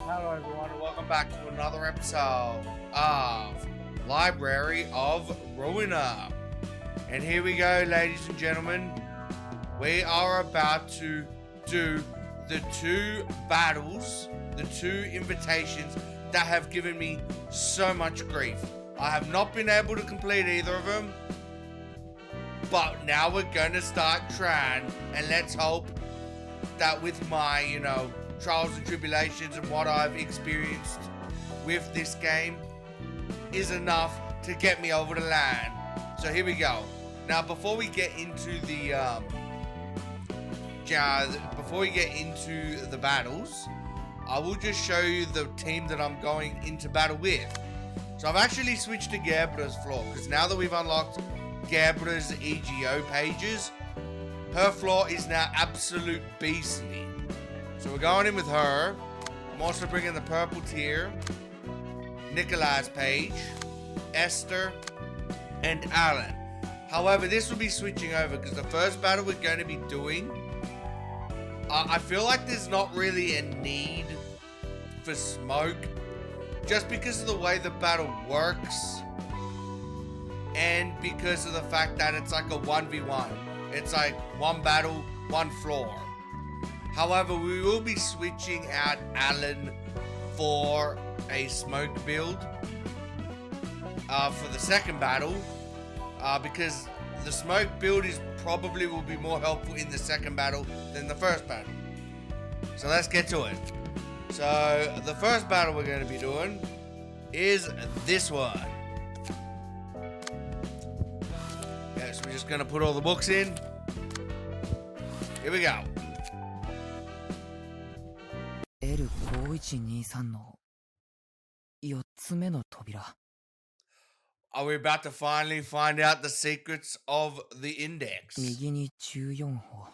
Hello everyone and welcome back to another episode of Library of Ruina. And here we go, ladies and gentlemen. We are about to do the two battles, the two invitations that have given me so much grief. I have not been able to complete either of them, but now we're going to start trying, and let's hope that with my, trials and tribulations and what I've experienced with this game is enough to get me over the line. So here we go. Now, before we get into the battles, I will just show you the team that I'm going into battle with. So I've actually switched to Gebra's floor because now that we've unlocked Gebra's EGO pages, her floor is now absolute beastly. So we're going in with her. I'm also bringing the purple tier, Nikolai's page, Esther, and Alan. However, this will be switching over because the first battle we're going to be doing, I feel like there's not really a need for smoke just because of the way the battle works and because of the fact that it's like a 1v1. It's like one battle, one floor. However, we will be switching out Alan for a smoke build for the second battle because the smoke build probably will be more helpful in the second battle than the first battle. So let's get to it. So the first battle we're going to be doing is this one. Okay, so we're just going to put all the books in. Here we go. Are we about to finally find out the secrets of the index? 右に14歩、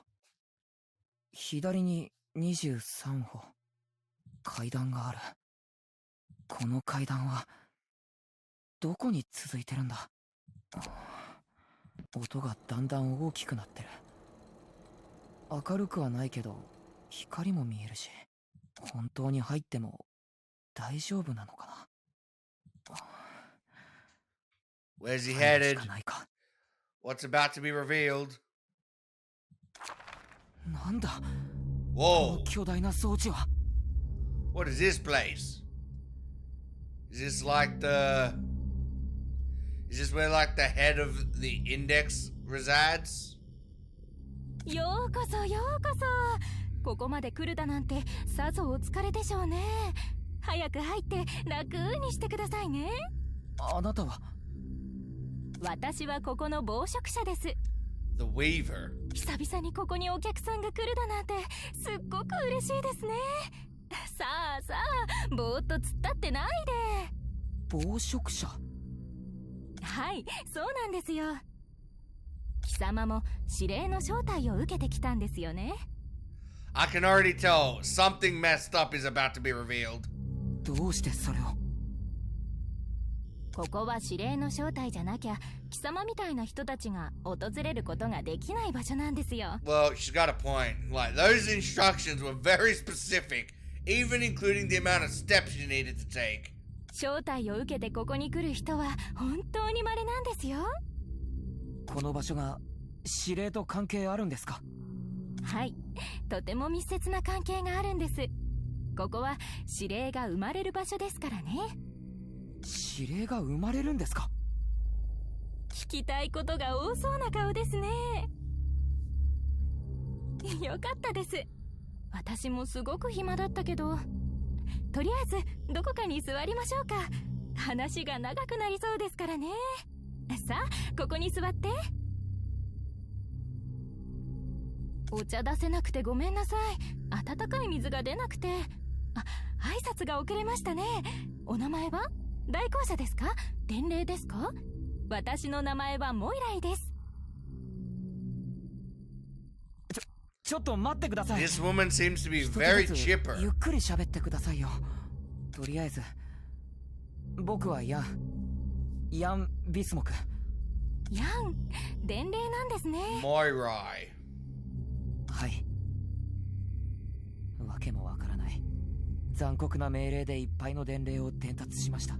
左に23歩、階段がある。この階段はどこに続いてるんだ。音がだんだん大きくなってる。明るくはないけど光も見えるし、本当に入っても大丈夫なのかな。Where's he headed? What's about to be revealed? なんだ? Whoa! この巨大な装置は。What is this place? Is this where like the head of the index resides? ようこそようこそ。ここまで来るだなんてさぞお疲れでしょうね。早く入って楽にしてくださいね。あなたは？私はここの防食者です。 The Weaver. 久々にここにお客さんが来るだなんてすっごく嬉しいですね。さあさあ、ぼーっと突っ立ってないで。防食者？はい、そうなんですよ。貴様も指令の招待を受けてきたんですよね。I can already tell something messed up is about to be revealed. どうしてそれを？ここは指令の正体じゃなきゃ貴様みたいな人たちが訪れることができない場所なんですよ。Well, she's got a point. Like, those instructions were very specific, even including the amount of steps you needed to take. 招待を受けてここに来る人は本当に稀なんですよ。この場所が指令と関係あるんですか？はい、とても密接な関係があるんです。ここは指令が生まれる場所ですからね。指令が生まれるんですか？聞きたいことが多そうな顔ですね。よかったです。私もすごく暇だったけど、とりあえずどこかに座りましょうか。話が長くなりそうですからね。さあ、ここに座って。お茶出せなくてごめんなさい。温かい水が出なくて。挨拶が遅れましたね。お名前は？代行者ですか？伝令ですか？私の名前はモイライです。ちょっと待ってください。 This woman seems to be very chipper. ゆっくり喋ってくださいよ。とりあえず僕はヤン・ビスモク。ヤン、伝令なんですね。モイライ。はい。わけもわからない。残酷な命令でいっぱいの伝令を伝達しました。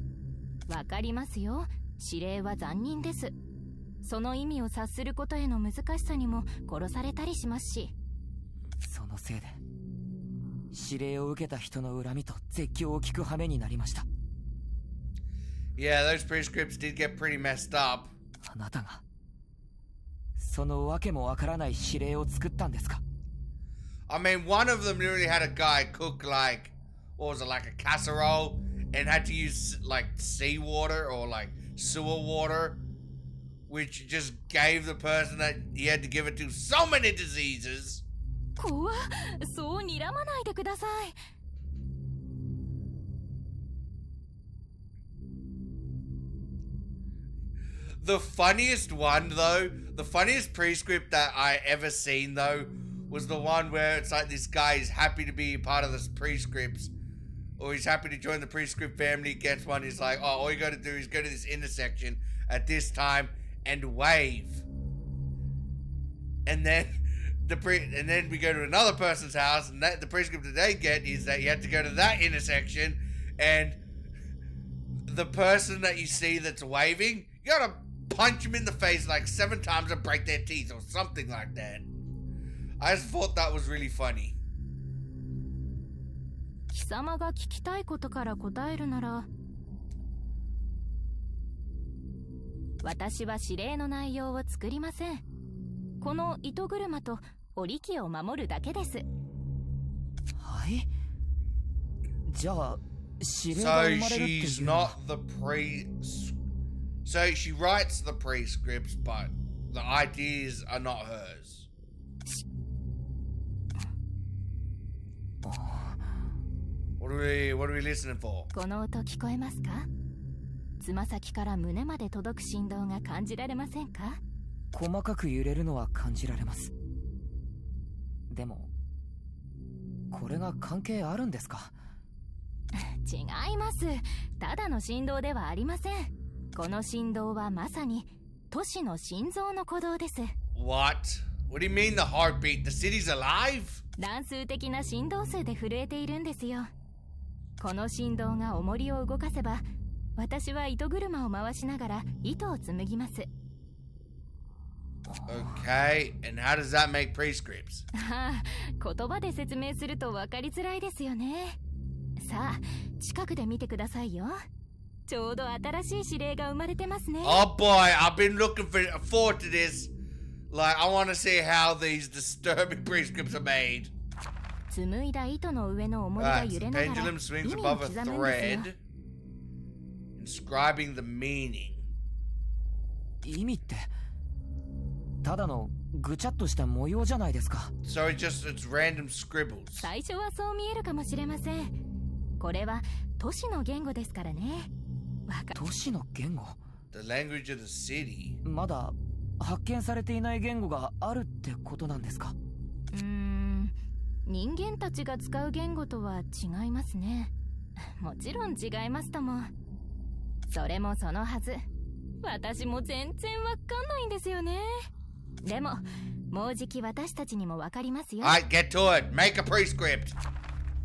わかりますよ。指令は残忍です。その意味を察することへの難しさにも殺されたりしますし。そのせいで指令を受けた人の恨みと絶叫を聞く羽目になりました。 Yeah, those prescripts did get pretty messed up. あなたがそのわけもわからない指令を作ったんですか？ I mean, one of them literally had a guy cook like, what was it, like a casserole, and had to use like seawater or like sewer water, which just gave the person that he had to give it to so many diseases. 怖っ、そう睨まないでください。The funniest one, though, the funniest prescript that I ever seen, though, was the one where it's like this guy is happy to be part of this prescripts, or he's happy to join the prescript family, gets one, he's like, oh, all you gotta do is go to this intersection at this time and wave. And then and then we go to another person's house, and the prescript that they get is that you have to go to that intersection, and the person that you see that's waving, you gotta punch him in the face like 7 times and break their teeth or something like that. I just thought that was really funny. 貴様が聞きたいことから答えるなら、私は指令の内容を作りません。この糸車と織機を守るだけです。はい。じゃあ指令 So が生まれるって she's いうのは not the So she writes the prescripts, but the ideas are not hers. What are we listening for? この音聞こえますか？つま先から胸まで届く振動が感じられませんか？細かく揺れるのは感じられます。でもこれが関係あるんですか？違います。ただの振動ではありません。この振動はまさに都市の心臓の鼓動です。 What? What do you mean the heartbeat? The city's alive? 乱数的な振動数で震えているんですよ。この振動が重りを動かせば、私は糸車を回しながら糸を紡ぎます。Okay, and how does that make prescripts? ああ、言葉で説明すると分かりづらいですよね。さあ、近くで見てくださいよ。ちょうど新しい指令が生まれてますね。Oh boy, I've been looking forward to this. Like, I want to see how these disturbing prescripts are made. 紡いだ糸の上の重りが揺れながら Pendulum swings 意味を above 刻 a むんですよ。 thread, inscribing the meaning. 意味ってただのぐちゃっとした模様じゃないですか。 So it's random scribbles. 最初はそう見えるかもしれません。これは都市の言語ですからね。都市の言語？ The language of the city. まだ発見されていない言語があるってことなんですか？人間たちが使う言語とは違いますね。もちろん違いますとも。それもそのはず。私も全然わかんないんですよね。でももうじき私たちにもわかりますよ。Alright, get to it. Make a prescript.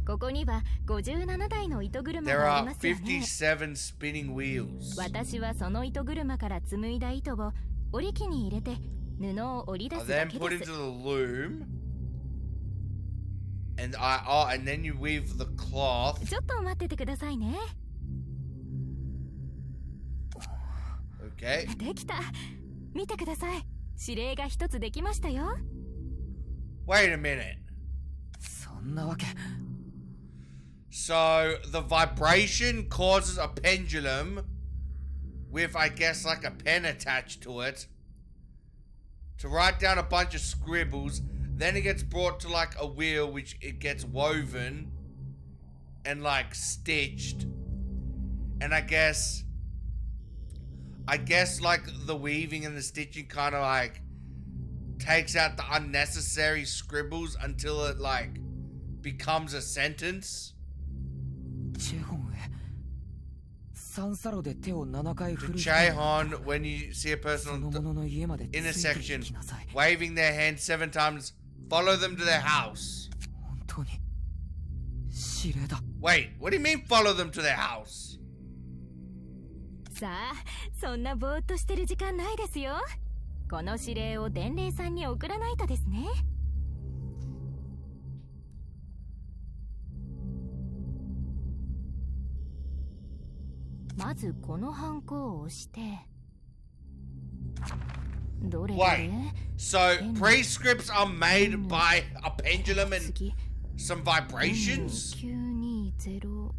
ここには57台の糸車 There があり are ますよね。57 spinning wheels. 私はその糸車から紡いだ糸を織り機に入れて布を織り出 Are すだ then け put で into す。 the loom. And and then you weave the cloth. ちょっと待っててくださいね。Okay. できた。見てください。指令が一つできましたよ。 Wait a minute. そんなわけ。 So the vibration causes a pendulum with, I guess, like a pen attached to it to write down a bunch of scribbles. Then it gets brought to like a wheel, which it gets woven and like stitched. And I guess like the weaving and the stitching kind of like takes out the unnecessary scribbles until it like becomes a sentence. チェホンへサンサロで手を7回振 To る Chehon, when you see a そ person の on もの the の家までついてい intersection きなさい。 waving their hand 7 times, follow them to their house. 本当に指令だ。 Wait, what do you mean follow them to their house? さあ、そんなぼーっとしてる時間ないですよ。この指令を伝令さんに送らないとですね。まずこのハンコを押して、どれどれ Wait, so prescripts are made by a pendulum and 次 some vibrations? 9201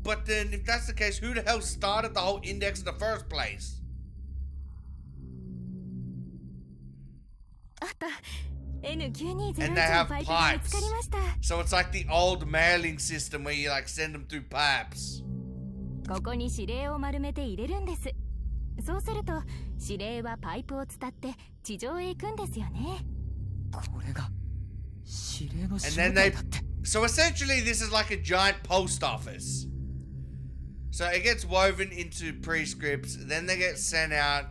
But then, if that's the case, who the hell started the whole index in the first place? あった N9201 の And they have パイプが見つかり pipes. ました。 So it's like the old mailing system where you like send them through pipes. ここに指令を丸めて入れるんです。そうすると指令はパイプを伝って地上へ行くんですよね。これが指令の And 正 then 体 they. だって。 So essentially, this is like a giant post office. So it gets woven into prescripts, then they get sent out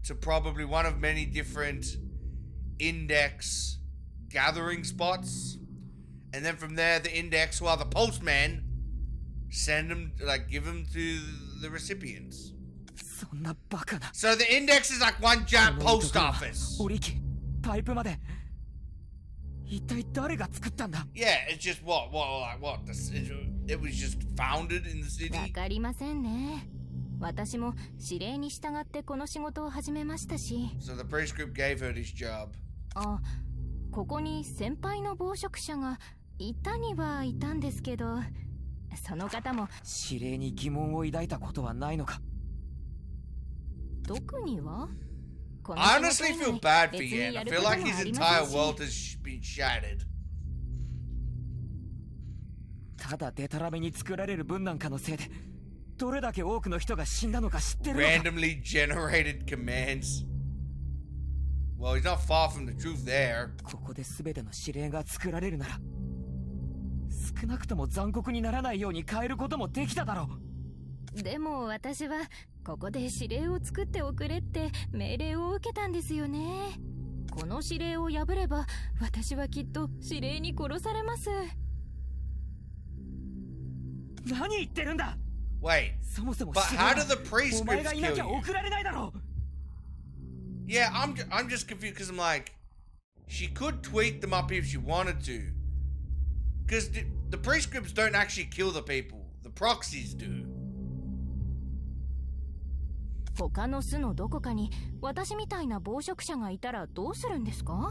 to probably one of many different index gathering spots. And then from there, the index, well, the postman, send them, like, give them to the recipients. そんなバカな。 So the index is like one giant post office. 折り機、パイプまで。一体誰が作ったんだ。 Yeah, it's just what? It was just founded in the わ city. かりませんね。私も指令に従ってこの仕事を始めましたし。 So the prescript gave her this job. あ、ここに先輩の暴食者がいたにはいたんですけど、その方も指令に疑問を抱いたことはないのか。特には。 I honestly feel bad for Yen. I feel like his entire world has been shattered. ただデタラメに作られる分なんかのせいで、どれだけ多くの人が死んだのか知ってるのか。 Randomly generated commands. Well, he's not far from the truth there. ここで全ての指令が作られるなら、少なくとも残酷にならないように変えることもできただろう。でも私はここで指令を作っておくれって命令を受けたんですよね。この指令を破れば私はきっと指令に殺されます。何言ってるんだ。 Wait, そもそも but 指令 how は do the お前が prescripts いな kill きゃ you? 送られないだろう。 Yeah, I'm just confused because I'm like, she could tweak them up if she wanted to. Because the prescripts don't actually kill the people. The proxies do. 他の巣のどこかに私みたいな暴食者がいたらどうするんですか？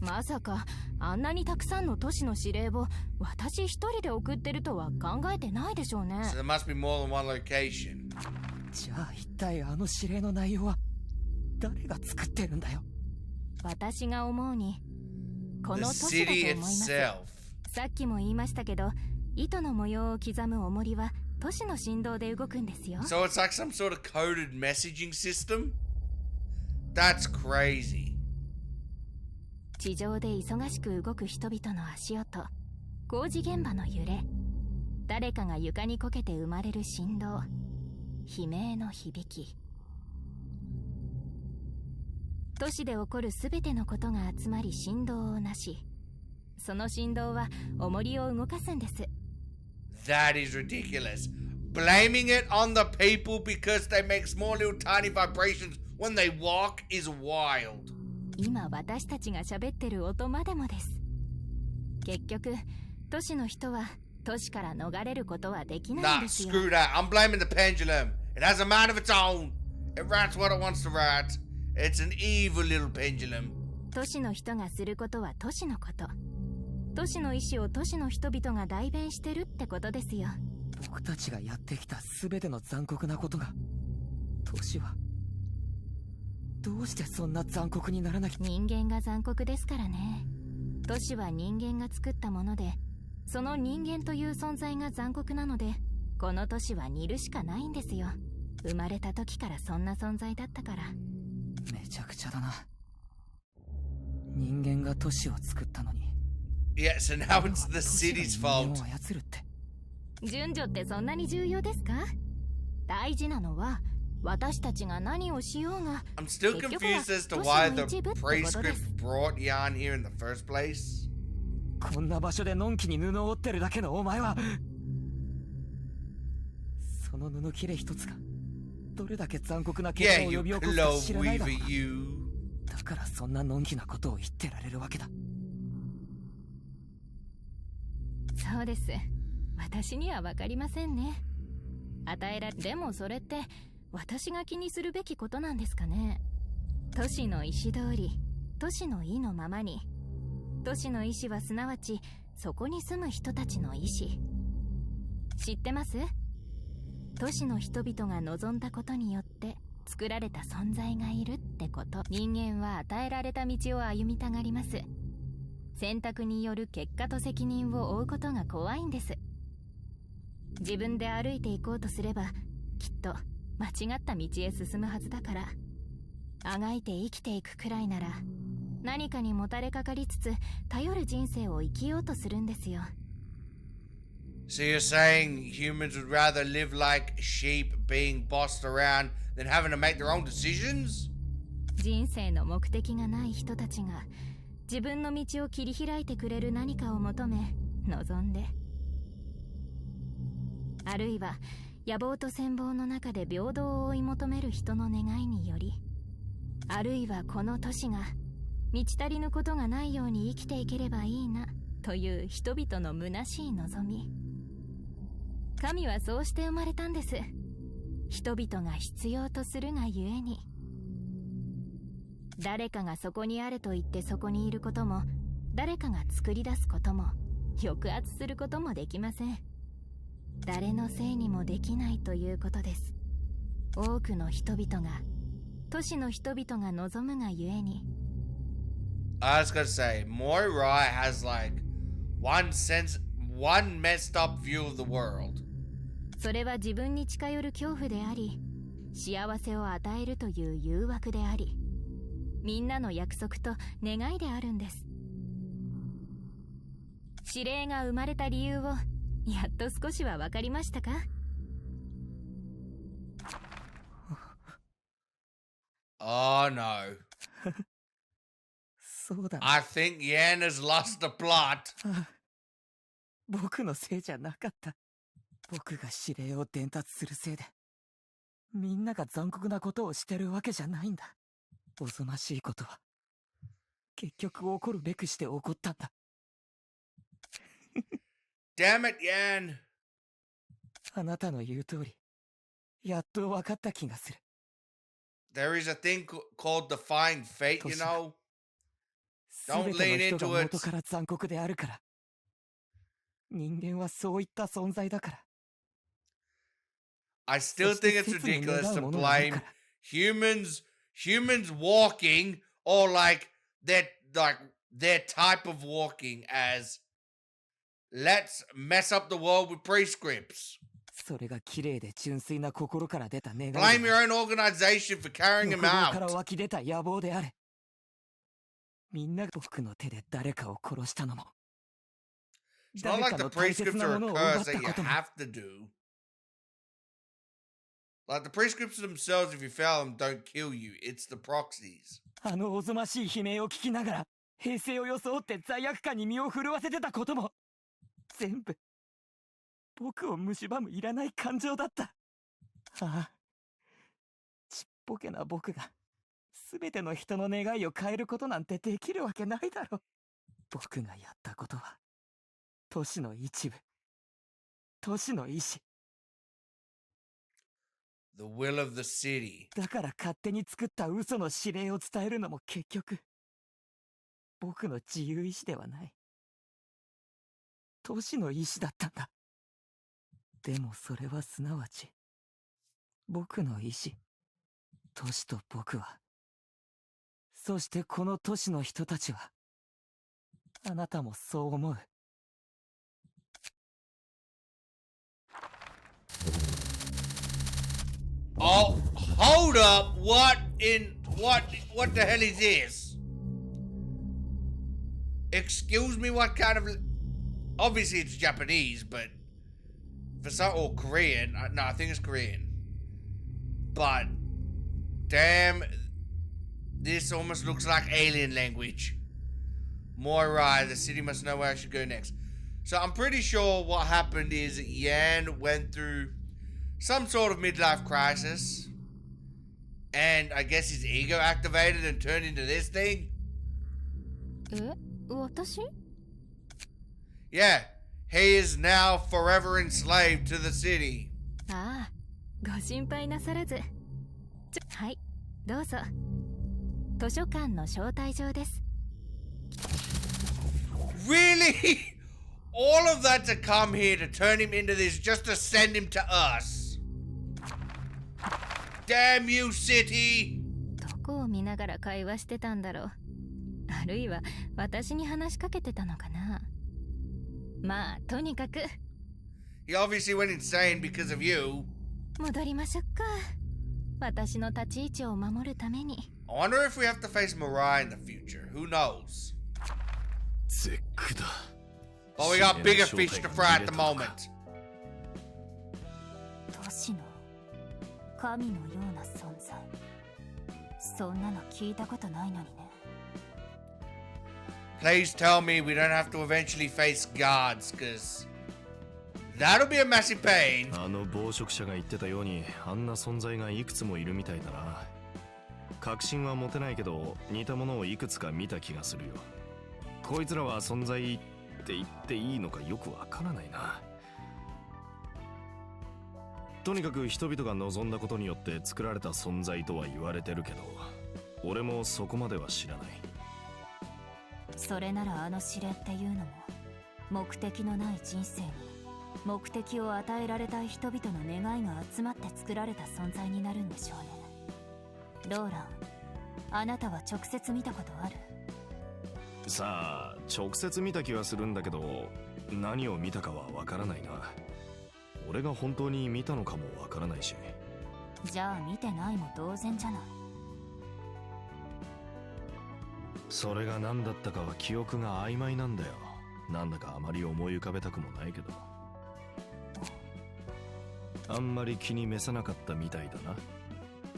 まさかあんなにたくさんの都市の指令を私一人で送ってるとは考えてないでしょうね。 So there must be more than one location. じゃあ一体あの指令の内容は誰が作ってるんだよ。私が思うにこ The の都市だと city 思います。 itself. さっきも言いましたけど、糸の模様を刻む重りは都市の振動で動くんですよ。 So it's like some sort of coded messaging system? That's crazy. 地上で忙しく動く人々の足音、工事現場の揺れ、誰かが床にこけて生まれる振動、悲鳴の響き。都市で起こるすべてのことが集まり振動をなし、その振動は重りを動かすんです。 That is ridiculous. Blaming it on the people because they make small little tiny vibrations when they walk is wild. 今私たちが喋ってる音までもです。結局、都市の人は都市から逃れることはできないん Nah, ですよ。 screw that. I'm blaming the pendulum. It has a mind of its own. It writes what it wants to write. It's an evil little pendulum. 都市の人がすることは都市のこと。都市の意志を都市の人々が代弁してるってことですよ。僕たちがやってきた全ての残酷なことが、都市はどうしてそんな残酷にならなきゃ。人間が残酷ですからね。都市は人間が作ったもので、その人間という存在が残酷なので、この都市は似るしかないんですよ。生まれた時からそんな存在だったから。めちゃくちゃだな。人間が都市を作ったのに。 Yeah, so now it's the city's fault. 操るって。順序ってそんなに重要ですか？大事なのは私たちが何をしようが。 I'm still confused as to why the prescript brought Jan here in the first place. こんな場所でのんきに布を織ってるだけのお前は、その布切れ一つがどれだけ残酷な結 Yeah, 果を you 呼び起こすか知らないだ clove ろう weaver, な。 you. だからそんなのんきなことを言ってられるわけだ。そうです。私には分かりませんね。でもそれって私が気にするべきことなんですかね。都市の意思通り、都市の意のままに。都市の意思はすなわちそこに住む人たちの意思。知ってます？都市の人々が望んだことによって作られた存在がいるってこと。人間は与えられた道を歩みたがります。選択による結果と責任を負うことが怖いんです。自分で歩いていこうとすればきっと間違った道へ進むはずだから、あがいて生きていくくらいなら何かにもたれかかりつつ頼る人生を生きようとするんですよ。So you're saying humans would rather live like sheep being bossed around than having to make their own decisions? 人生の目的がない人たちが自分の道を切り開いてくれる何かを求め望んで、あるいは野望と羨望の中で平等を追い求める人の願いにより、あるいはこの都市が満ち足りぬことがないように生きていければいいなという人々の虚しい望み。神はそうして生まれたんです。人々が必要とするがゆえに。誰かがそこにあると言ってそこにいることも、誰かが作り出すことも、抑圧することもできません。誰のせいにもできないということです。多くの人々が、都市の人々が望むがゆえに。I was gonna say, Moira has like one messed up view of the world. それは自分に近寄る恐怖であり、幸せを与えるという誘惑であり、みんなの約束と願いであるんです。指令が生まれた理由をやっと少しは分かりましたか？Oh no. そうだな。 I think Yan has lost the plot. 僕のせいじゃなかった。僕が指令を伝達するせいでみんなが残酷なことをしてるわけじゃないんだ。おぞましいことは結局起こるべくして起こったんだ。Damn it, Yan. あなたの言う通り、やっと分かった気がする。 There is a thing called defying fate, you know? す Don't べて lean の人 into が it. 元から残酷であるから。人間はそういった存在だから。 I still think it's ridiculous to blame humans walking or like their type of walking as let's mess up the world with prescripts. それが綺麗で純粋な心から出た願いで、 Blame your own organization for carrying 欲 him 望から out. 湧き出た野望であれ。みんなが僕の手で誰かを殺したのも、 It's not 誰 like か the の大切 prescripts な are ものを a 奪っ curse た that you ことも。 have to do. Like the prescripts themselves, if you fail them, don't kill you. It's the proxies. あのおぞましい悲鳴を聞きながら平静を装って罪悪感に身を震わせてたことも全部僕を蝕むいらない感情だった。ああ、ちっぽけな僕が全ての人の願いを変えることなんてできるわけないだろう。僕がやったことは都市の一部、都市の意志 The will of the city. だから勝手に作った嘘の指令を伝えるのも結局僕の自由意志ではない。都市の意志だったんだ。でもそれはすなわち僕の意志。都市と僕は、そしてこの都市の人たちは、あなたもそう思う。Oh, hold up! What the hell is this? Excuse me, what kind of... Obviously it's Japanese, but... For some... Or Korean. No, I think it's Korean. But... Damn... This almost looks like alien language. Moirai, the city must know where I should go next. So I'm pretty sure what happened is Yan went through some sort of midlife crisis. And I guess his ego activated and turned into this thing. 私? Yeah, he is now forever enslaved to the city. ああ、ご心配なさらず。はい、どうぞ。図書館の招待状です。Really? All of that to come here to turn him into this just to send him to us? Damn you, city! どこを見ながら会話してたんだろう。あるいは私に話しかけてたのかな。まあ、とにかく。He obviously went insane because of you. 戻りましょうか。私の立ち位置を守るために。I wonder if we have to face Mirai in the future. Who knows? 絶句だ。Oh, we got bigger fish to fry at the moment. 都市の神のような存在。そんなの聞いたことないのにね。Please tell me we don't have to eventually face gods, cause that'll be a massive pain. あの暴食者が言ってたように、あんな存在がいくつもいるみたいだな。確信は持てないけど、似たものをいくつか見た気がするよ。こいつらは存在って言っていいのかよくわからないな。とにかく人々が望んだことによって作られた存在とは言われてるけど、俺もそこまでは知らない。それならあの指令っていうのも、目的のない人生に目的を与えられたい人々の願いが集まって作られた存在になるんでしょうね。ローラン、あなたは直接見たことある？さあ、直接見た気はするんだけど、何を見たかはわからないな。俺が本当に見たのかもわからないし。じゃあ見てないも同然じゃない。それが何だったかは記憶が曖昧なんだよ。なんだかあまり思い浮かべたくもないけど。あんまり気に召さなかったみたいだな。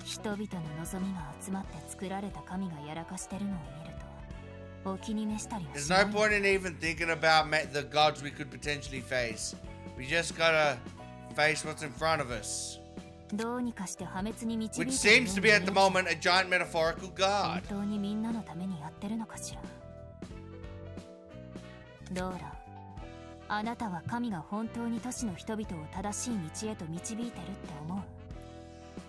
人々の望みが集まって作られた神がやらかしてるのを見ると、お気に召したりはしない。 There's no point in even thinking about the gods we could potentially face. We just gotta face what's in front of us. どうにかして破滅に導い Which て seems to be at the moment a giant metaphorical 本 god. 当にみんなのためにやってるのかしら。ローラン、あなたは神が本当に都市の人々を正しい道へと導いてるって思う？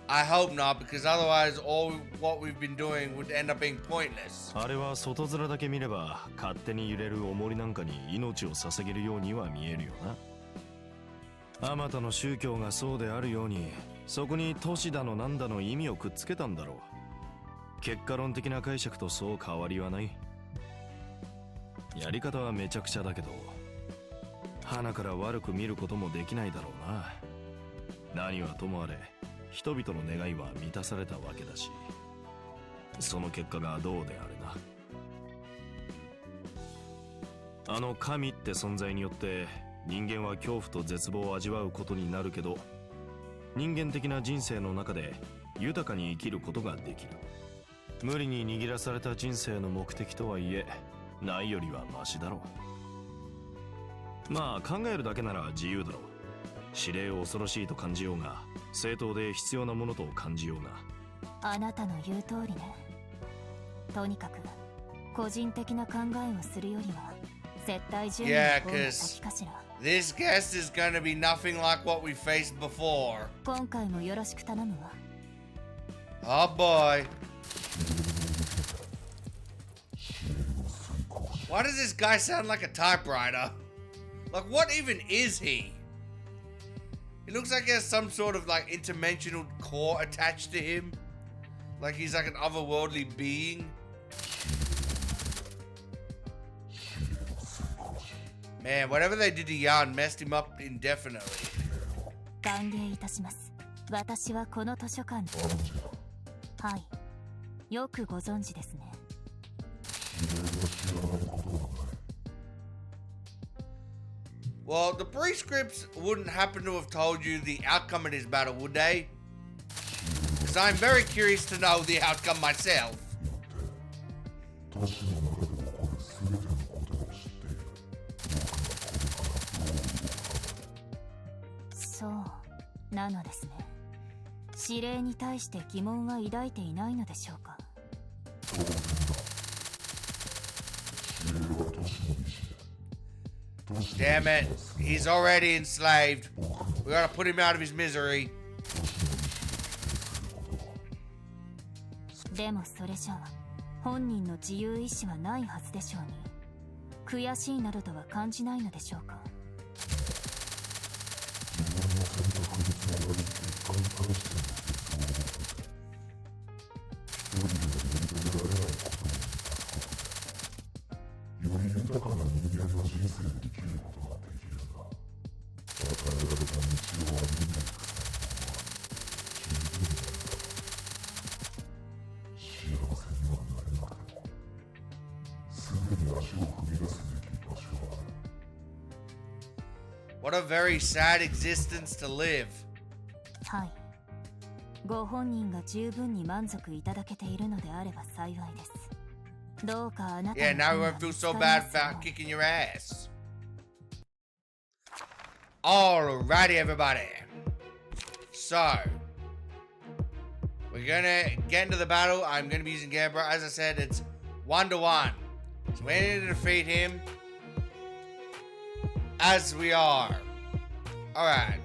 I hope not, because otherwise all what we've been doing would end up being pointless. あれは外面だけ見れば勝手に揺れる重りなんかに命を捧げるようには見えるよな。あまたの宗教がそうであるように、そこに都市だのなんだの意味をくっつけたんだろう。結果論的な解釈とそう変わりはない。やり方はめちゃくちゃだけど、鼻から悪く見ることもできないだろうな。何はともあれ、人々の願いは満たされたわけだし、その結果がどうであれな。あの神って存在によって人間は恐怖と絶望を味わうことになるけど、人間的な人生の中で豊かに生きることができる。無理に握らされた人生の目的とはいえ、ないよりはマシだろう。まあ考えるだけなら自由だろう。指令を恐ろしいと感じようが、正当で必要なものと感じようが。あなたの言う通りね。とにかく個人的な考えをするよりは絶対順位の方が先かしら。This guest is gonna be nothing like what we faced before. 今回もよろしく頼むわ。 Oh boy. Why does this guy sound like a typewriter? Like, what even is he? It looks like he has some sort of like interdimensional core attached to him. Like he's like an otherworldly being. Man, whatever they did to Jan messed him up indefinitely. 歓迎いたします。私はこの図書館に。はい。よくご存知ですね。Well, the prescripts wouldn't happen to have told you the outcome of this battle, would they? Because I'm very curious to know the outcome myself. そうなのですね。指令に対して疑問は抱いていないのでしょうか。 Damn it. He's already enslaved. We gotta put him out of his misery. でもそれじゃ本人の自由意志はないはずでしょうに、悔しいなどとは感じないのでしょうか。What a very sad existence to live. はい。ご本人が十分に満足いただけているのであれば幸いです。どうかあなたの Yeah, now we 方 won't が feel 見つ so かり bad ますよ about kicking your ass. Alrighty, everybody. So, we're gonna get into the battle. I'm gonna be using Gambler. As I said, it's 1-1. So we need to defeat him as we are. Alright.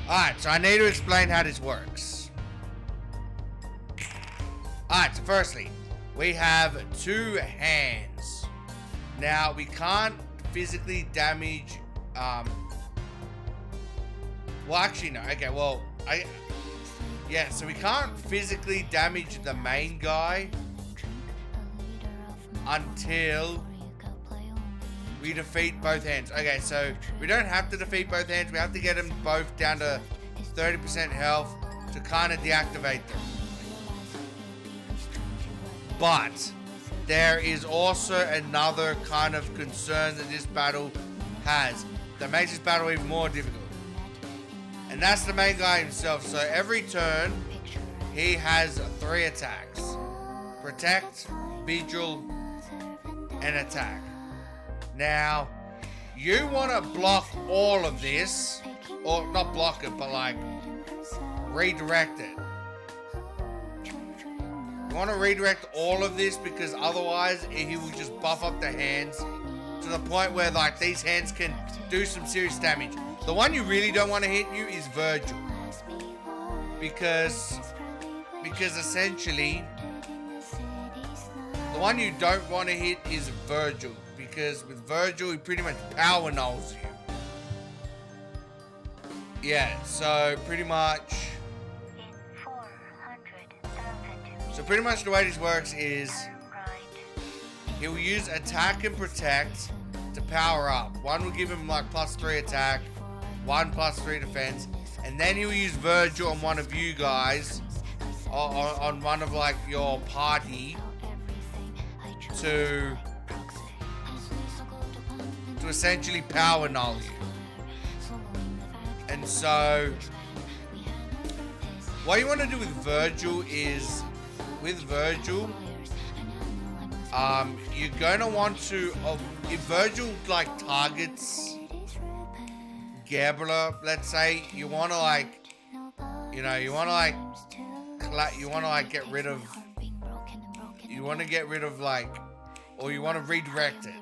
Alright, so I need to explain how this works. Alright, so firstly, we have 2 hands. Now, we can't physically damage, well, actually, no. Okay, well, yeah, so we can't physically damage the main guy until we defeat both hands. Okay, so we don't have to defeat both hands. We have to get them both down to 30% health to kind of deactivate them. But there is also another kind of concern that this battle has that makes this battle even more difficult. And that's the main guy himself. So every turn, he has 3 attacks. Protect, Vigil, and Attack. Now, you want to block all of this. Or not block it, but like redirect it. You want to redirect all of this because otherwise he will just buff up the hands to the point where like these hands can do some serious damage. The one you really don't want to hit you is Virgil. Because essentially the one you don't want to hit is Virgil. Because with Virgil he pretty much power nulls you. Yeah, so pretty much the way this works is he'll use attack and protect to power up. One will give him like +3 attack, 1 +3 defense, and then he'll use Virgil on one of you guys, on one of like your party to essentially power null you. And so what you want to do with Virgil is, with Virgil, you're gonna want to, if Virgil like targets Gambler, let's say, you wanna like, you know, you wanna like get rid of like, or you wanna redirect it.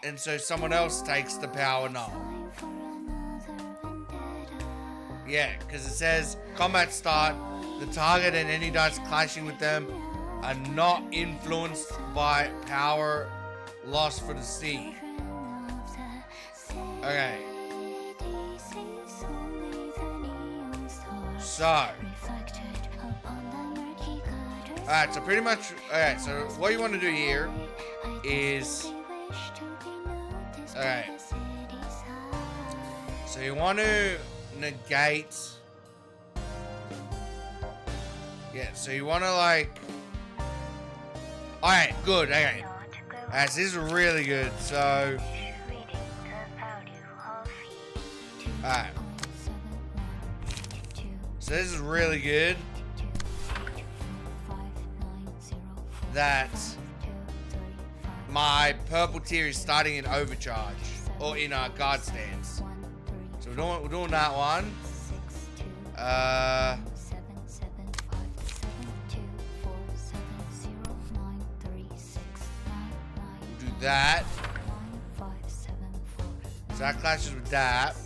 And so someone else takes the power null. Yeah, because it says combat start. The target and any dice clashing with them are not influenced by power loss for the sea. Okay. So. Alright, so pretty much. Alright, so what you want to do here is. Alright. So you want to negate. Yeah, so you want to like. Alright, good. Okay. Alright, so this is really good. So. Alright. So this is really good. That my purple tier is starting in overcharge or in guard stance. So we're doing that one. We'll do that. So that clashes with that.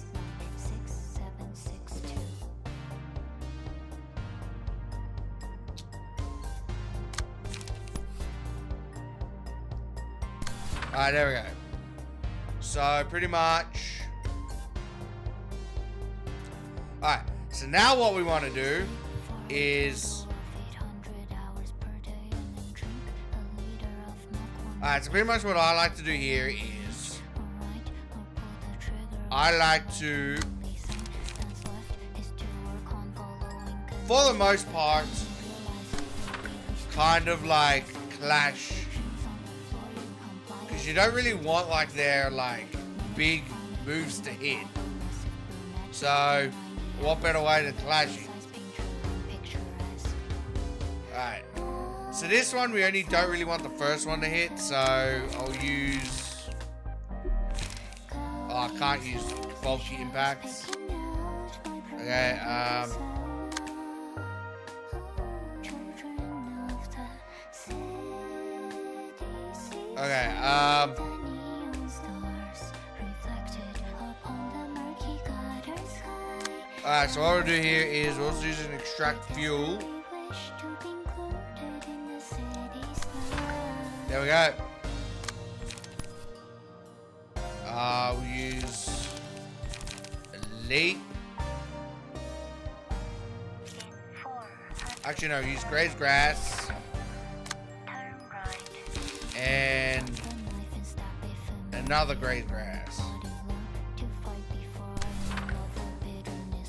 Alright, there we go. So, pretty much. Alright, so now what we want to do is... Alright, so pretty much what I like to do here is... I like to... For the most part, kind of like clash. You don't really want like their like big moves to hit. So what better way than clashing? Alright. So this one we only don't really want the first one to hit, so I'll use I can't use bulky impacts. Okay, alright, so what we'll do here is we'll also use an extract fuel. There we go. We'll use elite. Actually no, use Graze Grass. And another Graze Grass.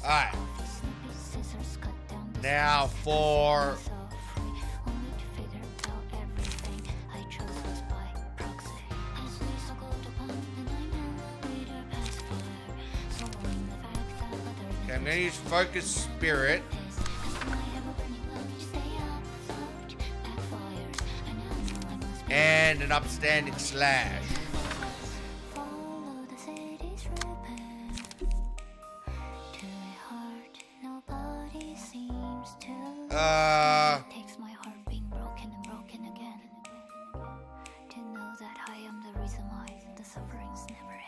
Alright. Now for... Okay, I'm going to use Focus Spirit. And an Upstanding Slash. Takes my heart being broken and broken again. To know that I am the reason why the sufferings never end.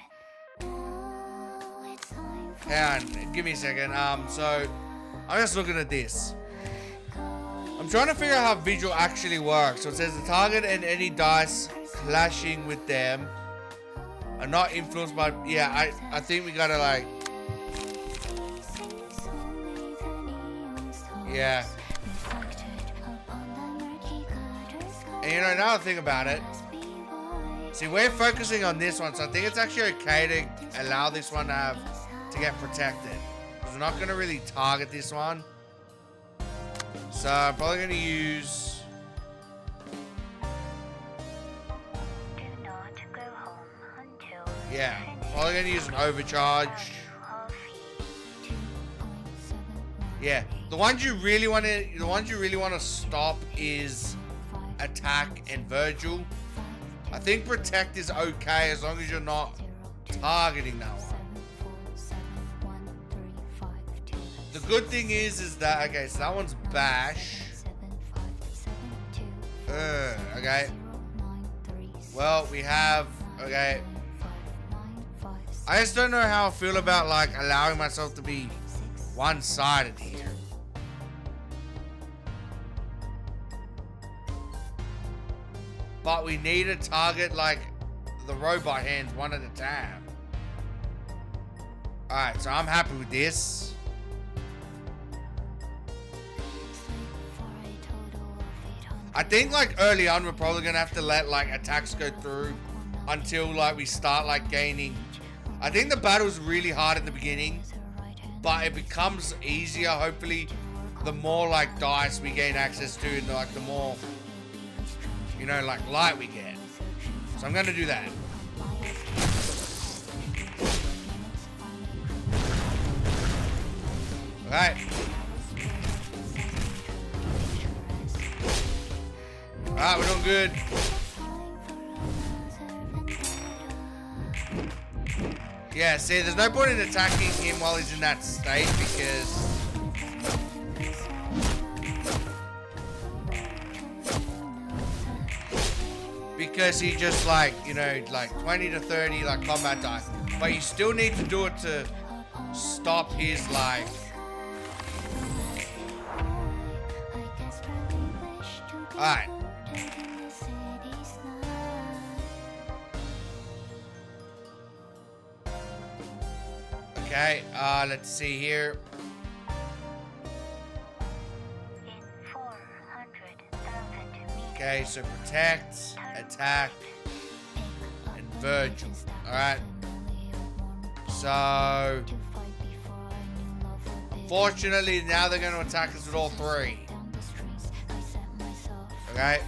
Hang on, give me a second. So I'm just looking at this. I'm trying to figure out how visual actually works. So it says the target and any dice clashing with them are not influenced by... Yeah, I think we gotta like... Yeah. And you know, now I think about it. See, we're focusing on this one, so I think it's actually okay to allow this one to get protected. Because we're not going to really target this one. So I'm probably going to use... Yeah, probably going to use an overcharge. Yeah, the ones you really want to stop is Attack and Virgil. I think Protect is okay as long as you're not targeting that one. The good thing is that, okay, so that one's Bash. Okay. Well, we have, okay. I just don't know how I feel about like allowing myself to be one-sided here. But we need to target like the robot hands one at a time. Alright, so I'm happy with this. I think like early on we're probably gonna have to let like attacks go through until like we start like gaining. I think the battle's really hard at the beginning, but it becomes easier hopefully the more like dice we gain access to and like the more, you know, like light we get. So I'm gonna do that. Alright. Alright, we're doing good. Yeah, see, there's no point in attacking him while he's in that state because he just like, you know, like 20 to 30 like combat time. But you still need to do it to stop his like... Alright. Okay, let's see here. Okay, so protect, attack, and Virgil. Alright. So, unfortunately, now they're going to attack us with all three. Okay.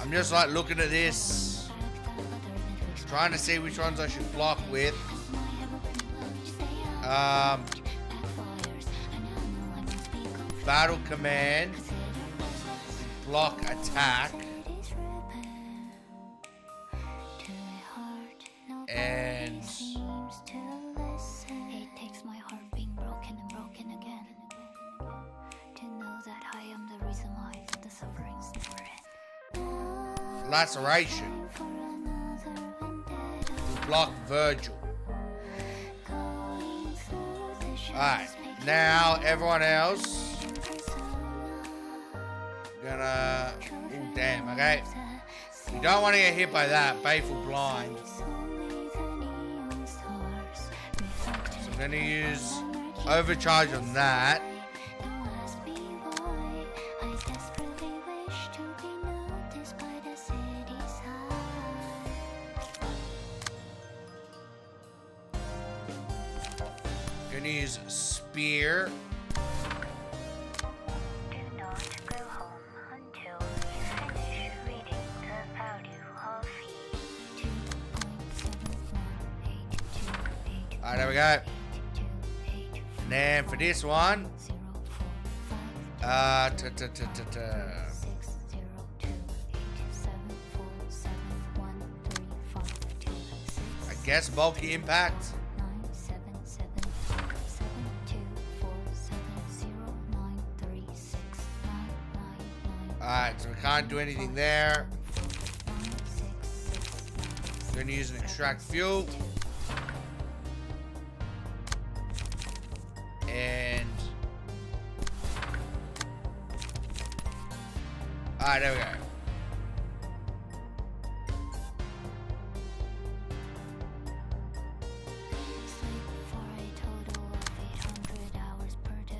I'm just like looking at this, trying to see which ones I should block with. Battle command, block attack, and laceration, block Virgil. Alright, now everyone else gonna... Oh damn, okay. You don't want to get hit by that, Baleful Blind. So I'm gonna use Overcharge on that. Gonna use Spear. Do not go home until you finish reading the value of Alright, there we go. And then for this one, I guess bulky impact. Alright, so we can't do anything there. We're gonna use an extract fuel. And alright, there we go.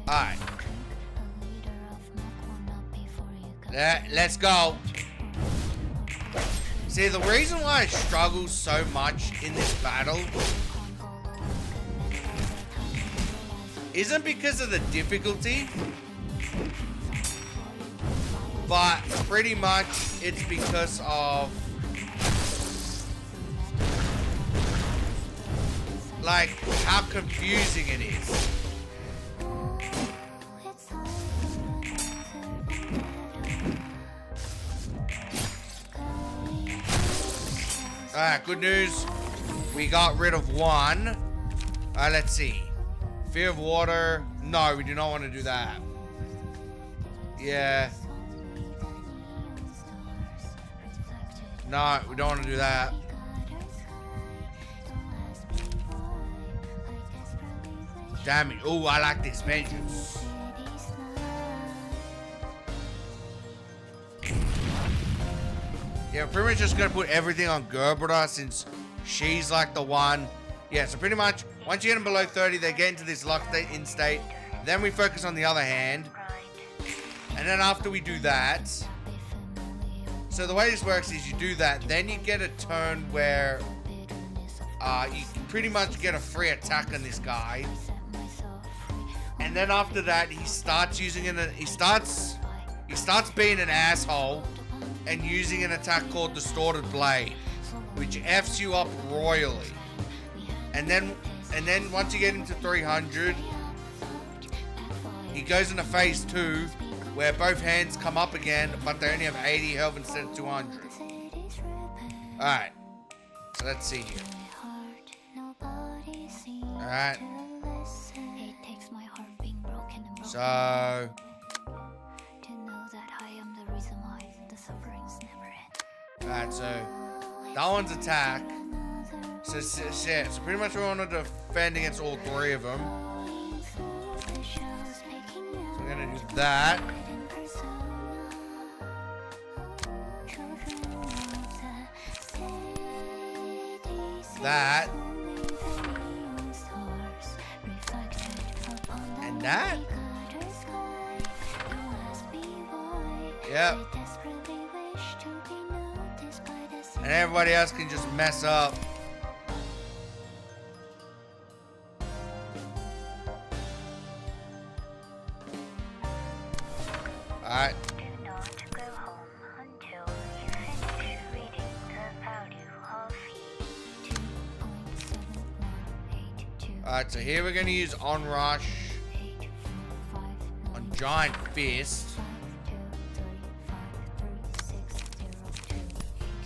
Alright. Let's go. See, the reason why I struggle so much in this battle isn't because of the difficulty, but pretty much it's because of like how confusing it is. Alright, good news. We got rid of one. Alright, let's see. Fear of water. No, we do not want to do that. Yeah. No, we don't want to do that. Damn it. Oh, I like this vengeance. Yeah, pretty much just gonna put everything on Gerbera since she's like the one. Yeah, so pretty much once you get them below 30, they get into this lock state in state. Then we focus on the other hand. And then after we do that, so the way this works is you do that, then you get a turn where you pretty much get a free attack on this guy. And then after that, he starts using he starts being an asshole and using an attack called Distorted Blade, which F's you up royally. And then once you get into 300, he goes into phase 2, where both hands come up again, but they only have 80 health instead of 200. Alright. So let's see here. Alright. So... Alright, so... That one's attack. So pretty much we want to defend against all three of them. So we're going to do that. That. And that. Yep. And everybody else can just mess up. Alright. Do not go home until you finish reading the value of Alright, so here we're going to use Onrush on Giant Fist.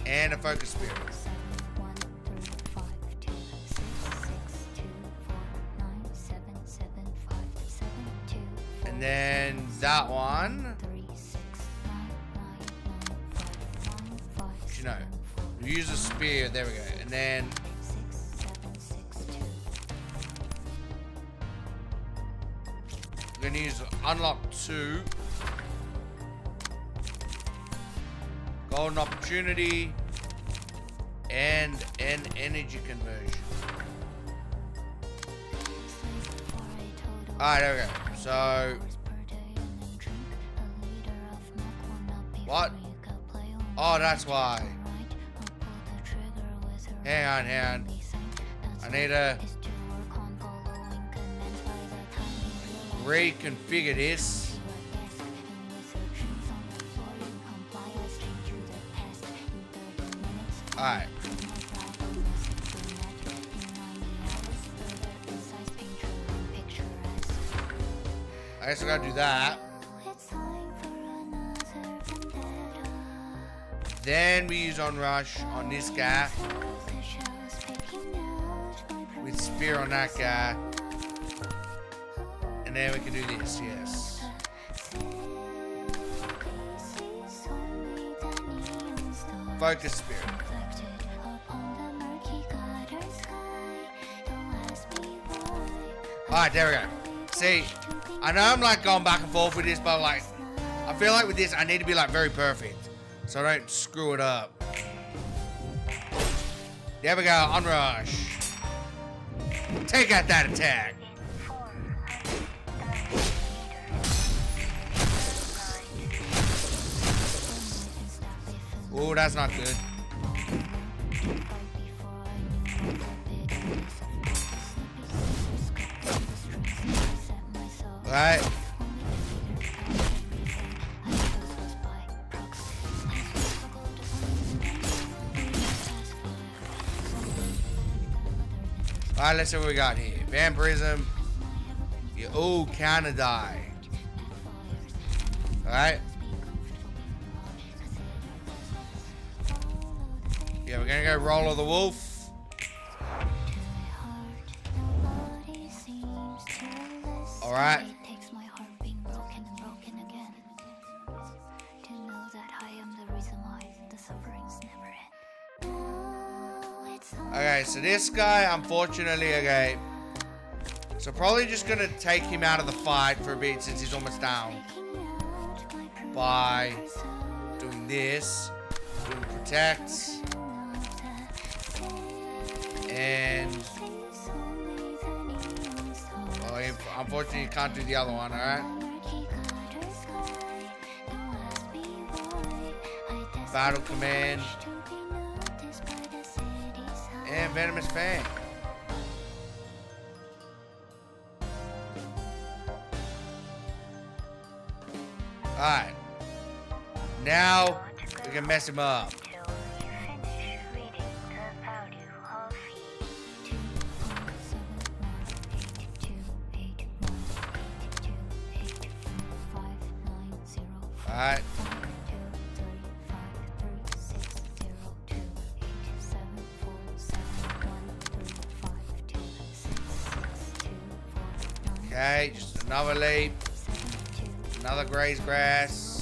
And a Focus Spirit. And then that one. You know, we use a spear. There we go. And then we're gonna use Unlock 2. Golden Opportunity. And an Energy Conversion. Alright, there we go. So what? Oh, that's why. Hang on. I need to reconfigure this. Alright. I guess I gotta do that. Then we use Onrush on this guy. With Spear on that guy. And then we can do this, yes. Focus Spirit. Alright, there we go. See, I know I'm like going back and forth with this, but like, I feel like with this, I need to be like very perfect. So I don't screw it up. There we go, Onrush. Take out that attack. Oh, that's not good. Alright. Alright, let's see what we got here. Vampirism. You all kinda die. Alright. Yeah, we're gonna go Roll of the Wolf. Alright. Okay, so this guy, unfortunately, okay. So probably just gonna take him out of the fight for a bit since he's almost down. By doing this. Doing Protect. And well, unfortunately you can't do the other one, alright? Battle Command. And Venomous Fang. Alright. Now we can mess him up. Alright. Okay, just another leap. Another graze grass.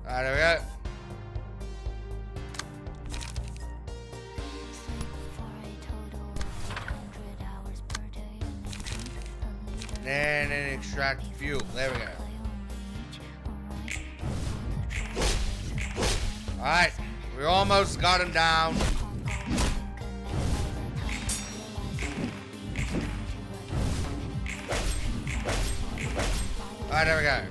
Alright, there we go. And then extract fuel. There we go. Alright, we almost got him down. Alright, there we go.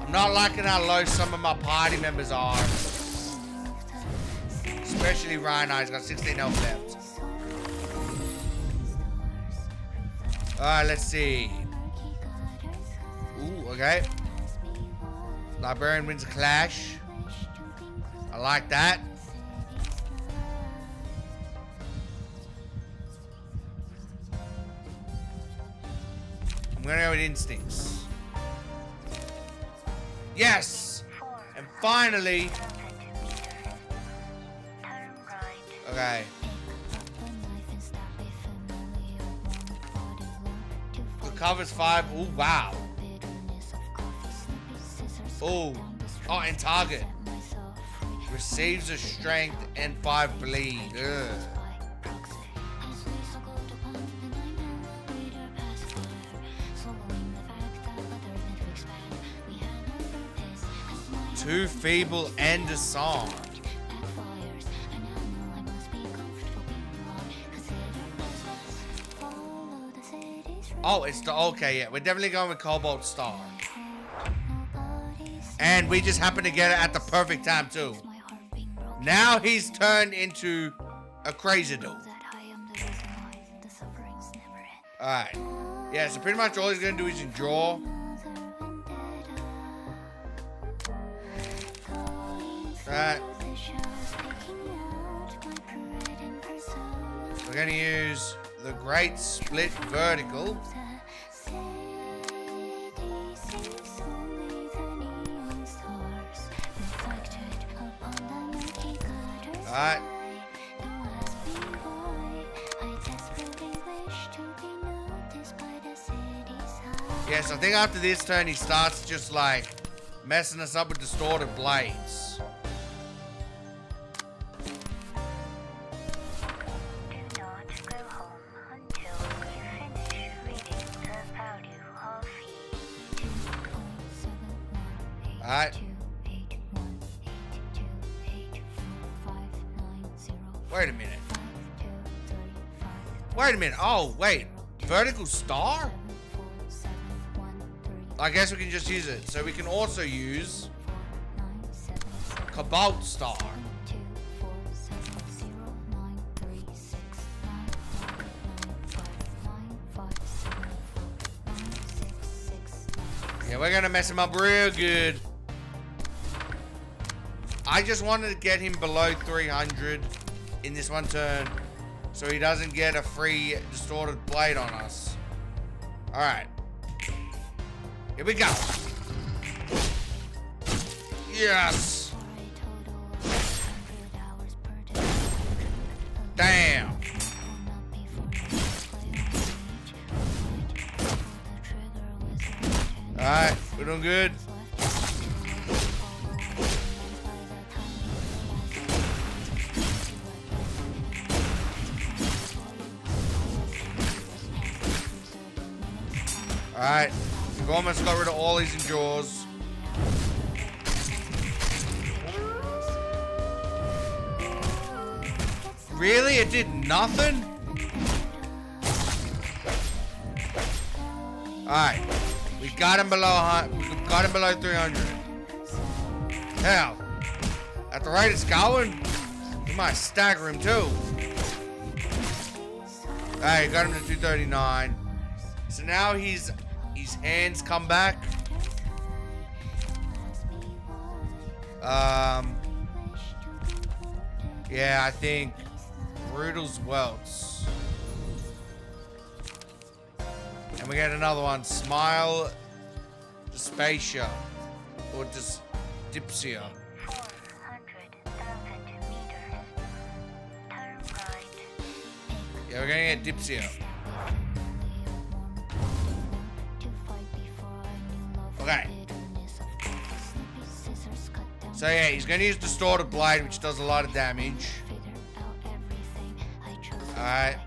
Not liking how low some of my party members are. Especially Ruina, he's got 16 health left. Alright, let's see. Ooh, okay. Librarian wins a clash. I like that. I'm gonna go with instincts. Yes! And finally... Okay. The cover's 5. Oh, wow. Oh. Oh, and target. Receives a strength and 5 bleed. Ugh. Too feeble and disarmed. Oh, it's the okay. Yeah, we're definitely going with Cobalt Star, and we just happen to get it at the perfect time too. Now he's turned into a crazy dude. All right. Yeah. So pretty much all he's gonna do is endure. Right. We're going to use the Great Split Vertical. Alright. Yes, I think after this turn he starts just like messing us up with distorted blades. Alright. Wait a minute. Wait a minute. Oh, wait. Vertical Star? I guess we can just use it. So we can also use Cobalt Star. Yeah, we're gonna mess him up real good. I just wanted to get him below 300 in this one turn so he doesn't get a free distorted blade on us. Alright. Here we go. Yes. Damn. Alright, we're doing good. Alright, we've almost got rid of all these endures. Really? It did nothing? Alright. We got him below 300. Hell. At the rate it's going, we might stagger him too. Alright, got him to 239. So now his hands come back. Yeah, I think Brutal's welts. And we get another one. Smile Dyspasia. Or Dipsia. 400,000 meters. Turn right. Yeah, we're gonna get Dipsia. Okay. So yeah, he's gonna use Distorted Blade, which does a lot of damage. Alright.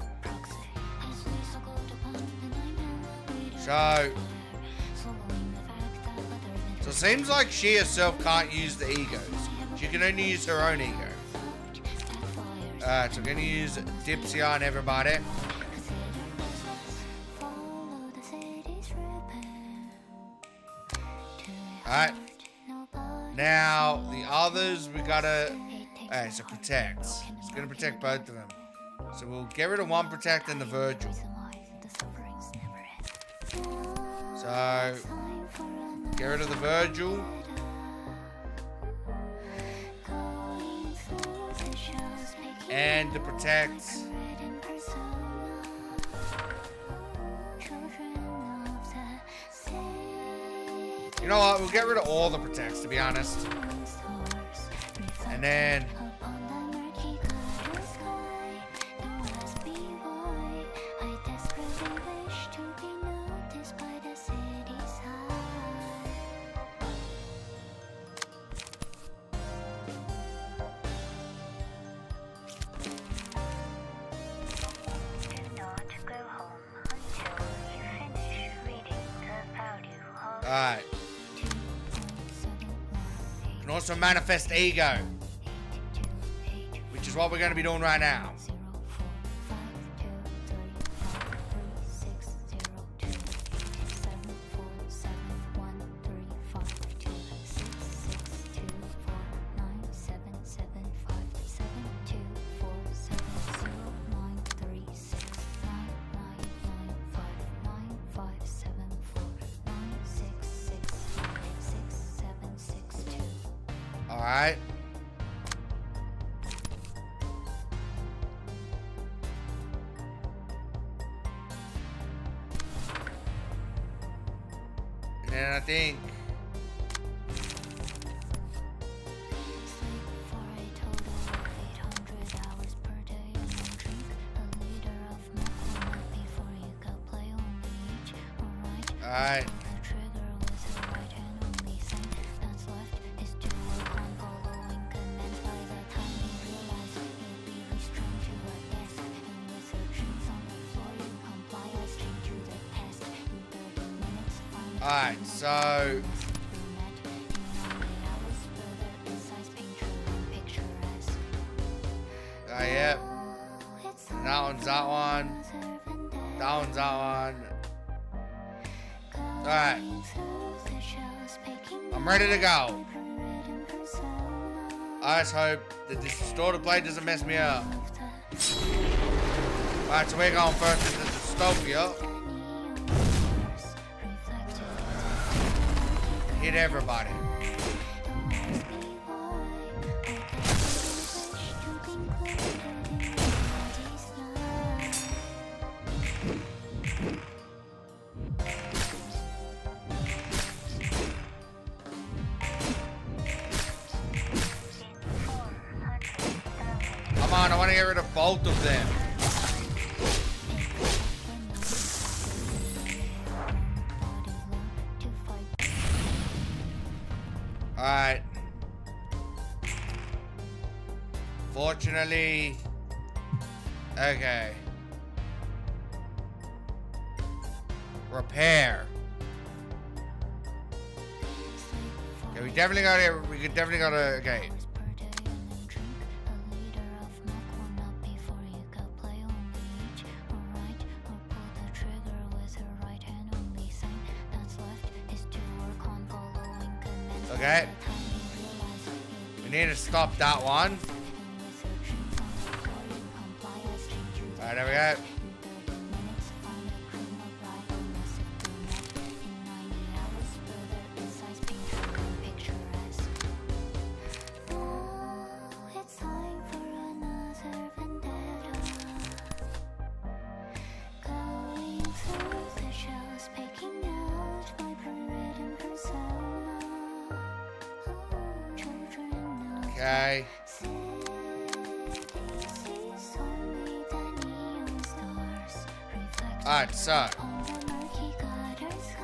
So it seems like she herself can't use the egos. She can only use her own ego. Alright, so we're gonna use Dipsia on everybody. Alright. Now, the others, we gotta... Alright, so protect. It's gonna protect both of them. So we'll get rid of one protect and the Virgil. So, get rid of the Virgil. And the protect. You know what? We'll get rid of all the protects, to be honest. And then... Do not go home until you finish reading the value of Alright. Can also manifest ego, which is what we're going to be doing right now. Alright. And then I think... Alright. Alright, so... Yep. That one's that one. That one's that one. Alright. I'm ready to go. I just hope that this distorted blade doesn't mess me up. Alright, so we're going first into Dystopia. Hit everybody. Come on, I want to get rid of both of them. Alright. Fortunately. Okay. Repair. Okay, we definitely gotta, okay. Okay. We need to stop that one. Alright, there we go. Okay. Alright, so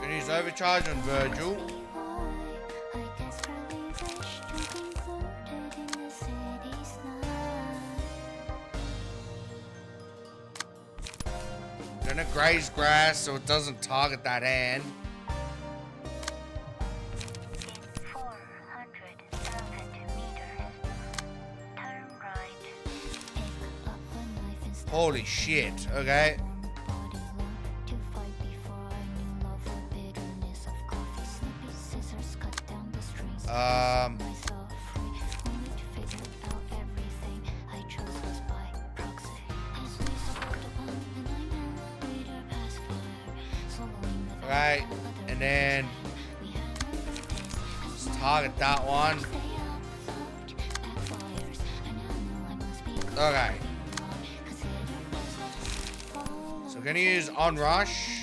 gonna use overcharge on Virgil. Gonna graze grass so it doesn't target that hand. In 400,000 meters, turn right. Pick up a knife and start Holy shit, okay. body long to fight before I knew love or bitterness of coffee. Snippy scissors cut down the strings. Myself free, only to figure out everything I chose was by proxy. As we suffered upon the 9 millimeter pass fire, swallowing the Right, and then just target that one. Okay. So we're gonna use on rush.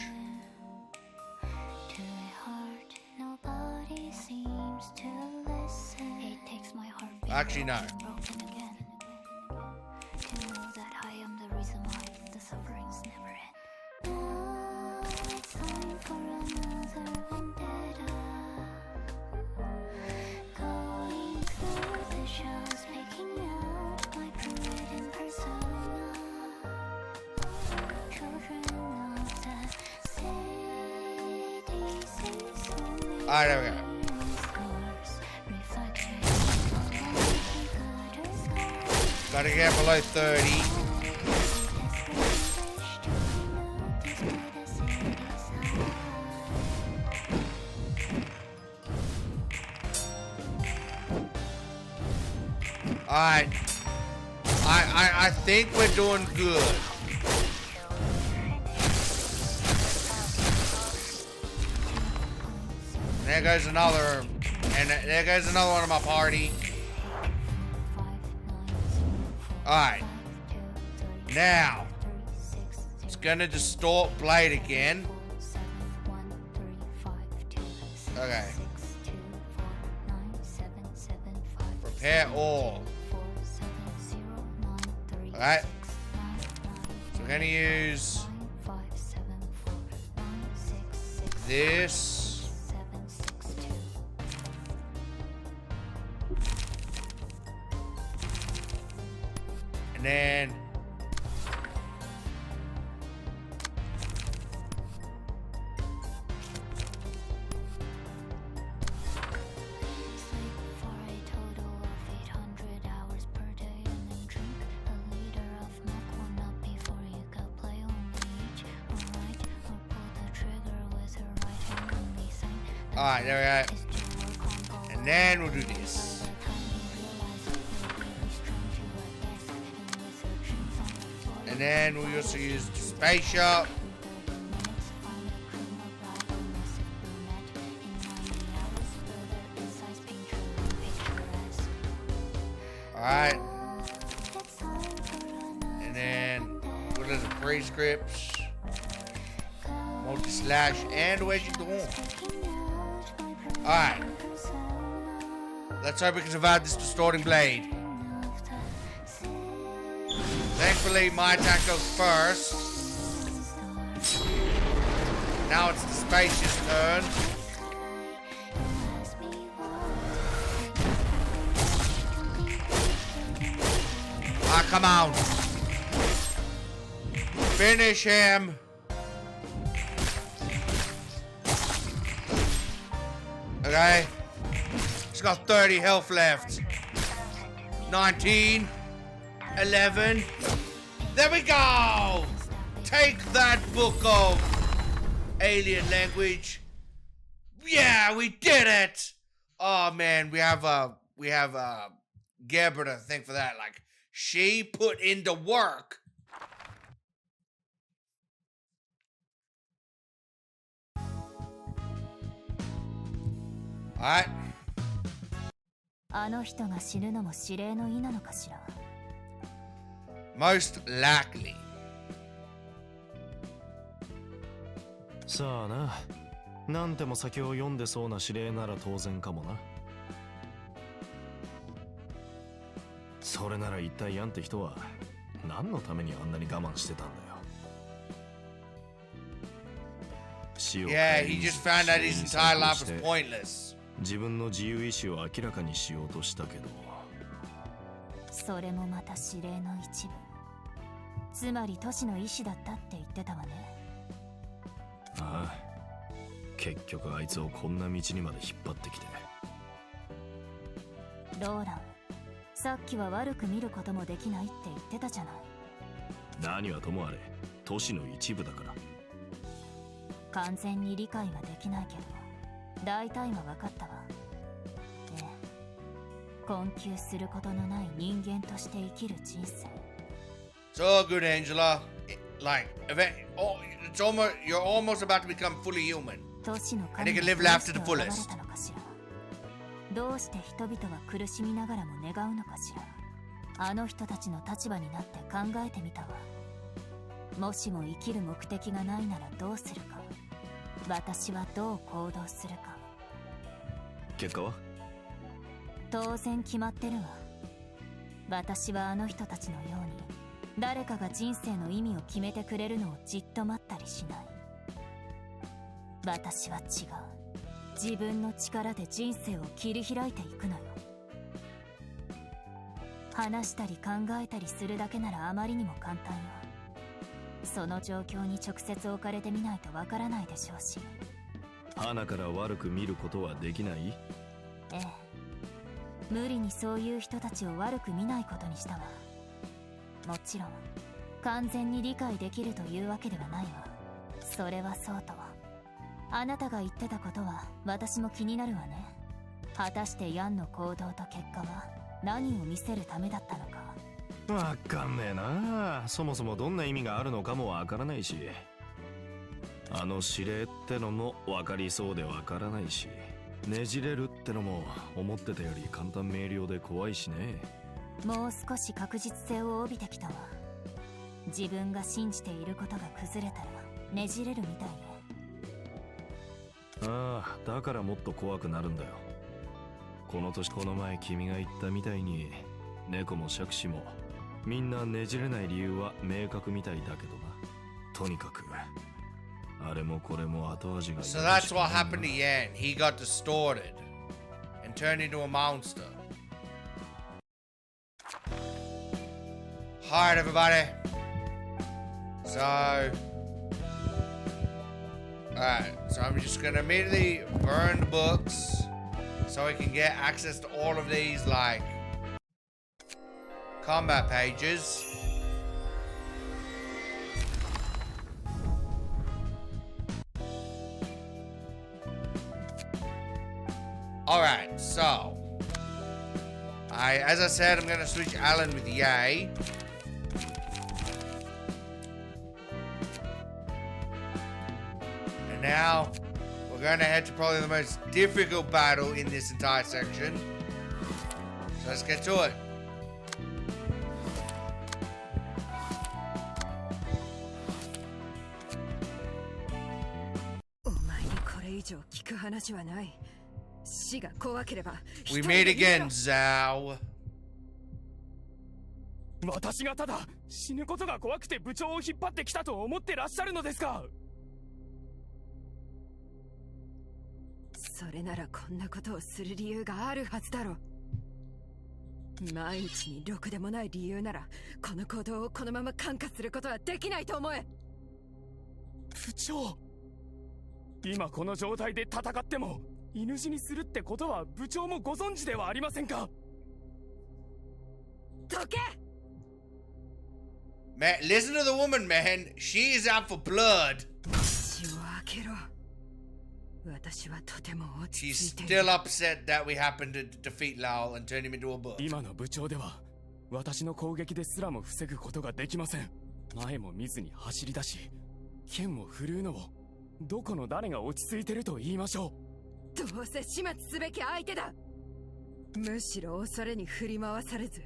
Actually, no. Alright, there we go. Gotta get below 30. Alright. I think we're doing good. There goes another, and there goes another one of my party. Alright. Now, it's gonna distort blade again. Okay. Repair all. Alright. So we're gonna use this. And then alright, there we go. And then we'll do this. And then we also use the spaceship. Alright. And then what are the prescripts? Multi-slash and wedging the horn. Alright. Let's hope we can survive this distorting blade. Thankfully, my attack goes first. Now it's the space's turn. Ah, come on. Finish him. Okay. He's got 30 health left. 19. 11. There we go. Take that, book of alien language. Yeah, we did it. Oh man, we have Geber to thank for that. Like, she put in the work. Alright. あの人が死ぬのも指令の意なのかしら。 Most likely. さあな、なんても先を読んでそうな指令なら当然かもな。それなら一体ヤンって人は何のためにあんなに我慢してたんだよ。Yeah, he just found out his entire life was pointless. 自分の自由意志を明らかにしようとしたけど、それもまた指令の一部。つまり都市の意志だったって言ってたわね。ああ、結局あいつをこんな道にまで引っ張ってきて。ローラン、さっきは悪く見ることもできないって言ってたじゃない。何はともあれ都市の一部だから。完全に理解はできないけど大体は分かったわ。ええ、困窮することのない人間として生きる人生。 It's all good, Angela. It's almost you're almost about to become fully human. 都市の And 神 they can が live ど life うし to て the 現れ fullest. たのかしら。どうして人々は苦しみながらも願うのかしら。あの人たちの立場になって考えてみたわ。もしも生きる目的がないならどうするか。私はどう行動するか。結果は？当然決まってるわ。私はあの人たちのように誰かが人生の意味を決めてくれるのをじっと待ったりしない。私は違う。自分の力で人生を切り開いていくのよ。話したり考えたりするだけならあまりにも簡単よ。その状況に直接置かれてみないとわからないでしょうし。花から悪く見ることはできない？ええ、無理にそういう人たちを悪く見ないことにしたわ。もちろん完全に理解できるというわけではないわ。それはそうと。あなたが言ってたことは私も気になるわね。果たしてヤンの行動と結果は何を見せるためだったのか。わかんねえな。そもそもどんな意味があるのかもわからないし、あの指令ってのもわかりそうでわからないし、ねじれるってのも思ってたより簡単明瞭で怖いしね。もう少し確実性を帯びてきたわ。自分が信じていることが崩れたらねじれるみたいね。ああ、だからもっと怖くなるんだよ。この年、この前君が言ったみたいに猫も杓子もみんなねじれない理由は明確みたいだけどな。とにかくあれもこれも後味が。 So that's what happened to Yan. He got distorted and turned into a monster. Alright, everybody. So, alright, so I'm just gonna immediately burn the books so I can get access to all of these, like, combat pages. Alright, so as I said, I'm gonna switch Alan with Yay. And now we're gonna head to probably the most difficult battle in this entire section. So let's get to it. We meet again, Zhao. 私がただ死ぬことが怖くて部長を引っ張ってきたと思ってらっしゃるのですか。それならこんなことをする理由があるはずだろう。毎日にろくでもない理由ならこの行動をこのまま看過することはできないと思え。部長、今この状態で戦っても犬死にするってことは部長もご存知ではありませんか。どけ。 Man, listen to the woman, man. She is out for blood. 口を開けろ。私はとても落ち She's 着いている。 still upset that we happened to defeat Lao and turn him into a book. 今の部長では私の攻撃ですらも防ぐことができません。前も見ずに走り出し剣を振るうのをどこの誰が落ち着いてると言いましょどうせ始末すべき相手だ。むしろ恐れに振り回されず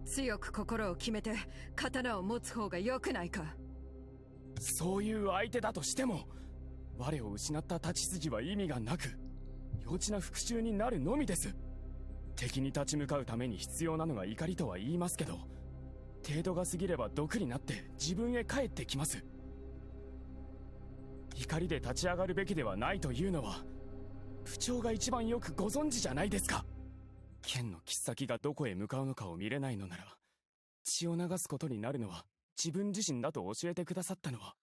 強く心を決めて刀を持つ方が良くないか。う。そういう相手だとしても我を失った立ち筋は意味がなく幼稚な復讐になるのみです。敵に立ち向かうために必要なのが怒りとは言いますけど、程度が過ぎれば毒になって自分へ帰ってきます。怒りで立ち上がるべきではないというのは部長が一番よくご存知じゃないですか。剣の切っ先がどこへ向かうのかを見れないのなら血を流すことになるのは自分自身だと教えてくださったのは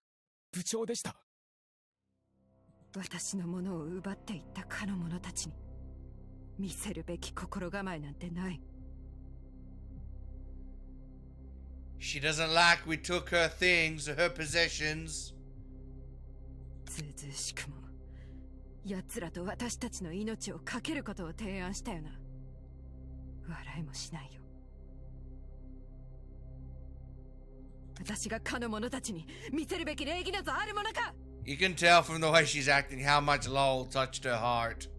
部長でした。私のものを奪っていったかの者たちに見せるべき心構えなんてない。 She doesn't like we took her things, her possessions. ずうずうしくも奴らと私たちの命を懸けることを提案したよな。笑いもしないよ。私がかの者たちに見せるべき礼儀などあるものか。 You can tell from the way she's acting how much Lowell touched her heart.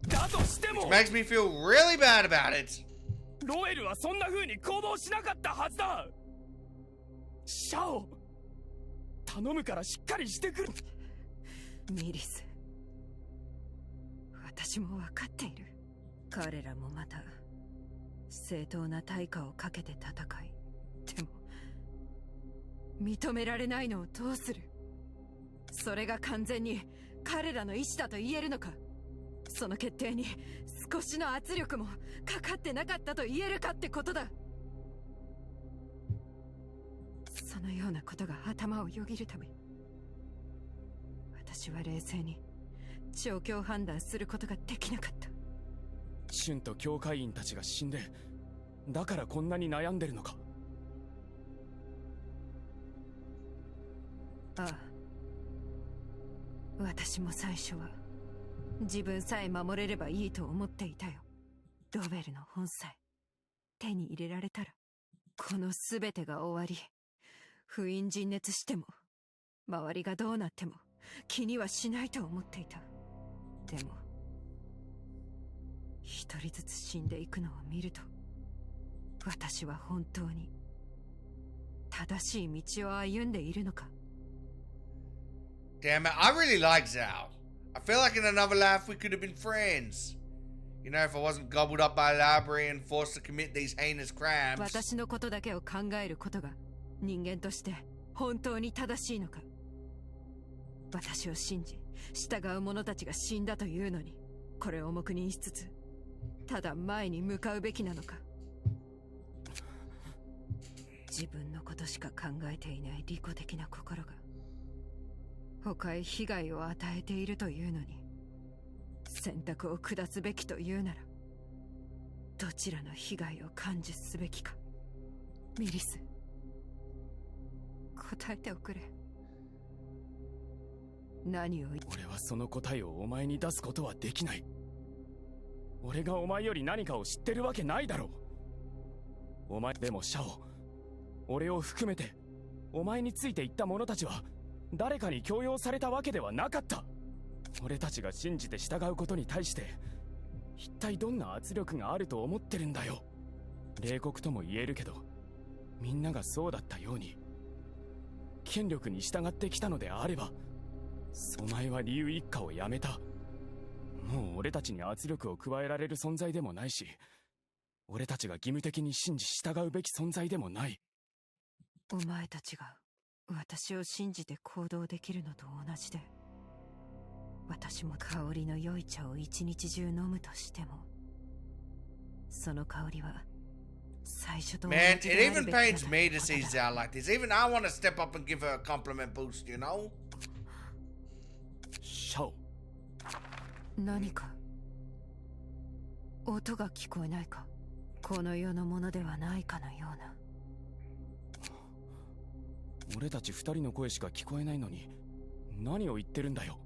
だとしても Makes me feel really bad about it. ロエルはそんな風に行動しなかったはずだ。シャオ、頼むからしっかりしてくる。ミリス、私も分かっている。彼らもまた正当な対価をかけて戦い、でも認められないのをどうする。それが完全に彼らの意志だと言えるのか。その決定に少しの圧力もかかってなかったと言えるかってことだ。そのようなことが頭をよぎるために私は冷静に状況判断することができなかった。シュンと教会員たちが死んでだからこんなに悩んでるのか。ああ、私も最初は自分さえ守れればいいと思っていたよ。ロベルの本さえ手に入れられたらこの全てが終わり、封印尽滅しても周りがどうなっても気にはしないと思っていた。でも一人ずつ死んでいくのを見ると私は本当に正しい道を歩んでいるのか。 Damn it, I really like Zhao. I feel like in another life we could have been friends. You know, if I wasn't gobbled up by a library and forced to commit these heinous crimes. 私のことだけを考えることが人間として本当に正しいのか。私を信じ従う者たちが死んだというのにこれを黙認しつつただ前に向かうべきなのか。自分のことしか考えていない利己的な心が他へ被害を与えているというのに選択を下すべきというならどちらの被害を感受すべきか。ミリス、答えておくれ。何を俺はその答えをお前に出すことはできない。俺がお前より何かを知ってるわけないだろう。お前でもシャオ、俺を含めてお前についていった者たちは誰かに強要されたわけではなかった。俺たちが信じて従うことに対して一体どんな圧力があると思ってるんだよ。冷酷とも言えるけどみんながそうだったように権力に従ってきたのであればお前は理由一家を辞めた。もう俺たちに圧力を加えられる存在でもないし俺たちが義務的に信じ従うべき存在でもない。お前たちが私を信じて行動できるのと同じで私も香りの良い茶を一日中飲むとしてもその香りは最初と同じ Man, で it ある even べきだという pains me to こと see だ。 Zhao like this. Even I want to step up and give her a compliment boost, you know? シャオ、何か音が聞こえないか。この世のものではないかのような。俺たち二人の声しか聞こえないのに何を言ってるんだよ。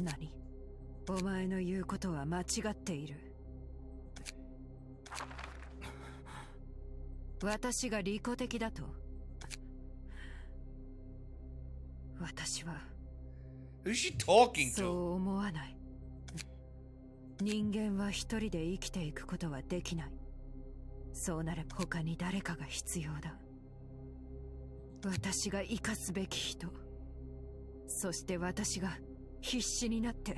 何？お前の言うことは間違っている。私が利己的だと？私は Who's she talking そ to? う思わない。人間は一人で生きていくことはできない。そうなれば他に誰かが必要だ。私が生かすべき人、そして私が必死になって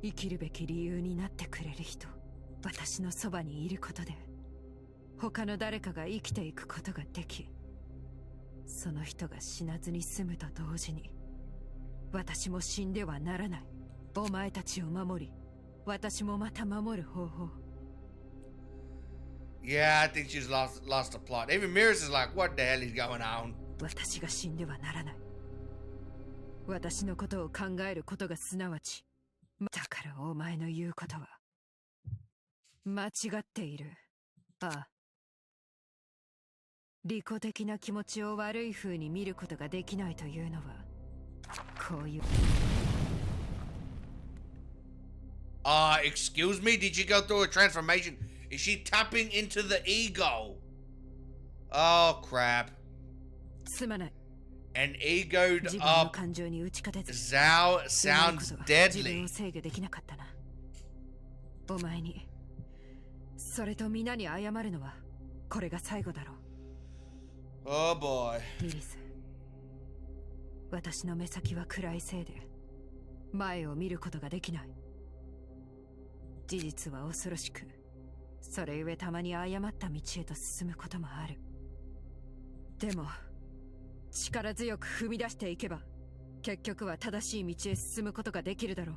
生きるべき理由になってくれる人。私のそばにいることで他の誰かが生きていくことができ、その人が死なずに済むと同時に私も死んではならない。お前たちを守り、私もまた守る方法。 Yeah, I think she's lost the plot. Even Mirrors is like, what the hell is going on? 私が死んではならない。私のことを考えることがすなわち、だからお前の言うことは間違っている。ああ、利己的な気持ちを悪い風に見ることができないというのはこういう。Excuse me? Did she go through a transformation? Is she tapping into the ego? Oh, crap. すまない。 An egoed 自分の up 感情に打ち勝てず、 Zhao 自 sounds 分 deadly. を制御できなかったな。お前にそれと皆に謝るのはこれが最後だろう。 Oh, boy. ミリス、私の目先は暗いせいで前を見ることができない。事実は恐ろしく、それゆえたまに誤った道へと進むこともある。でも力強く踏み出していけば結局は正しい道へ進むことができるだろ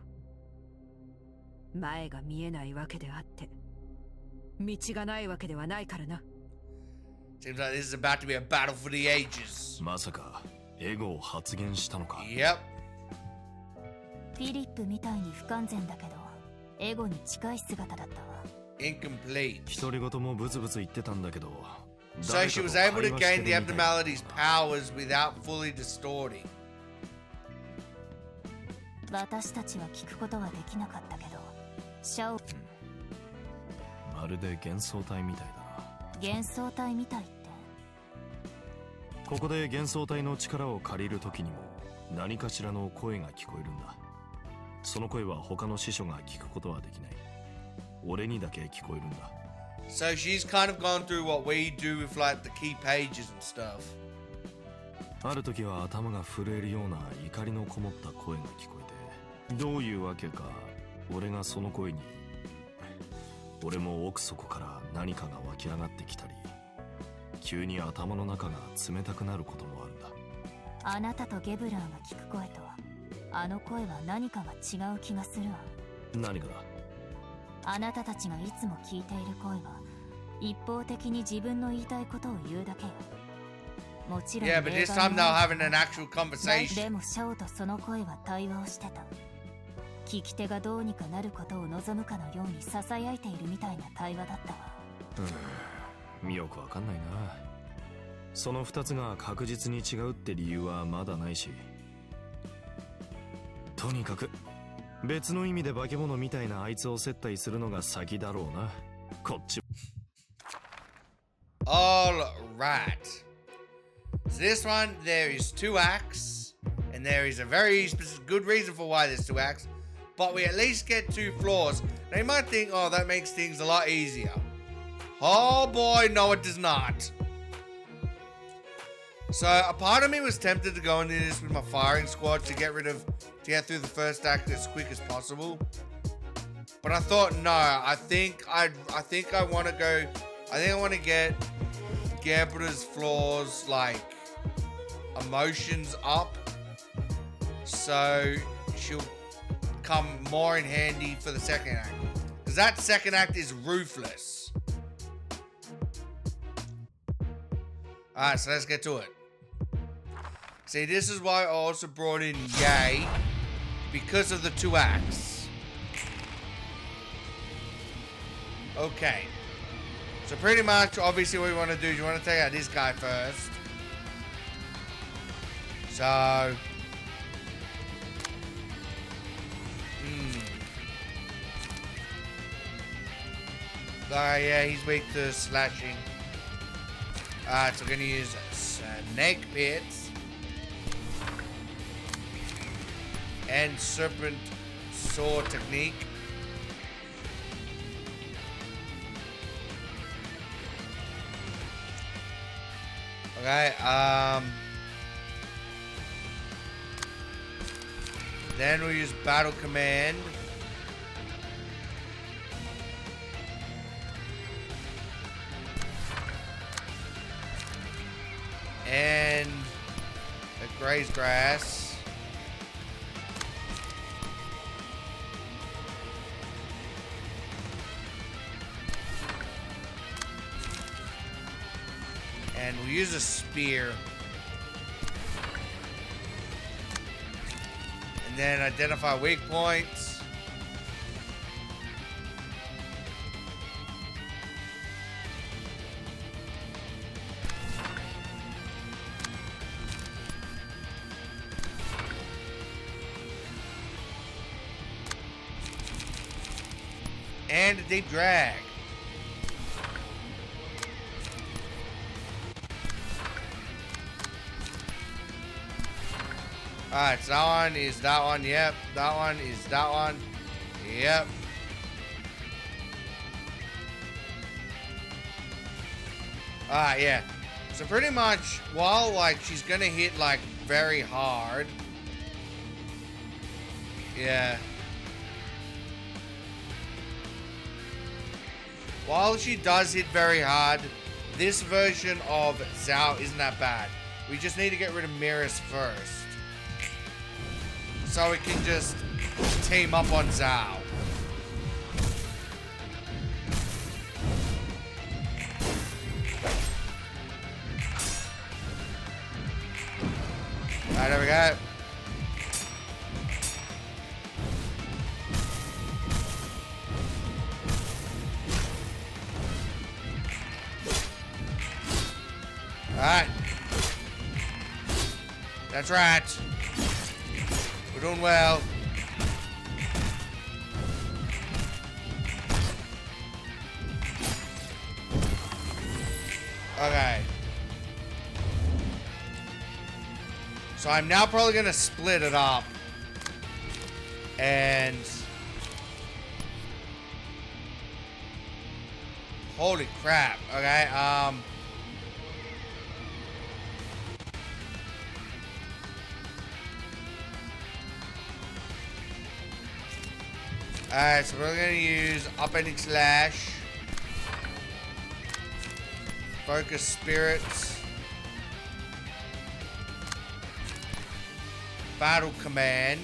う。前が見えないわけであって道がないわけではないからな。 Seems like this is about to be a battle for the ages. まさかエゴを発言したのか。 Yep. フィリップみたいに不完全だけどエゴに近い姿だったわ。 Incomplete. 独り言もブツブツ言ってたんだけど、 So she was able to gain the abnormality's powers without fully distorting. 私たちは聞くことはできなかったけど、シャオ、まるで幻想体みたいだな。幻想体みたいって？ここで幻想体の力を借りる時にも何かしらの声が聞こえるんだ。その声は他の司書が聞くことはできない。俺にだけ聞こえるんだ。 So she's kind of gone through what we do with like the key pages and stuff. ある時は頭が震えるような怒りのこもった声が聞こえて、どういうわけか俺がその声に、俺も奥底から何かが湧き上がってきたり、急に頭の中が冷たくなることもあるんだ。あなたとゲブラーが聞く声とあの声は何かが違う気がするわ。何かだ。あなたたちがいつも聞いている声は一方的に自分の言いたいことを言うだけよ。もちろん Yeah, but this time they're having an actual conversation. でもシャオとその声は対話をしてた。聞き手がどうにかなることを望むかのように囁いているみたいな対話だったわ。よくわかんないな。その二つが確実に違うって理由はまだないし、とにかく別の意味で化け物みたいなあいつを接待するのが先だろうな。こっち。 All right. So this one, there is 2 acts, and there is a very specific, good reason for why there's 2 acts, but we at least get 2 floors. Now you might think, oh, that makes things a lot easier. Oh boy, no it does not. So a part of me was tempted to go into this with my firing squad to get through the first act as quick as possible. But I thought, no, I think I want to go. I think I want to get Gebra's floors, like emotions up, so she'll come more in handy for the second act. Because that second act is ruthless. Alright, so let's get to it. See, this is why I also brought in Yay, because of the 2 acts. Okay. So pretty much, obviously what we want to do is you want to take out this guy first. So... Yeah, he's weak to slashing. Alright, so we're gonna use snake pits and serpent saw technique. Okay, then we'll use battle command. And a graze grass. And we'll use a spear. And then identify weak points. And a deep drag. Alright, so that one is that one, yep. That one is that one, yep. Alright, yeah. So pretty much, while like she's gonna hit like very hard. Yeah. While she does hit very hard, this version of Zhao isn't that bad. We just need to get rid of Miris first. So we can just team up on Zhao. Alright, there we go. Alright. That's right. We're doing well. Okay. So I'm now probably gonna split it up. And holy crap. Okay, alright, so we're gonna use upending slash, focus spirits, battle command,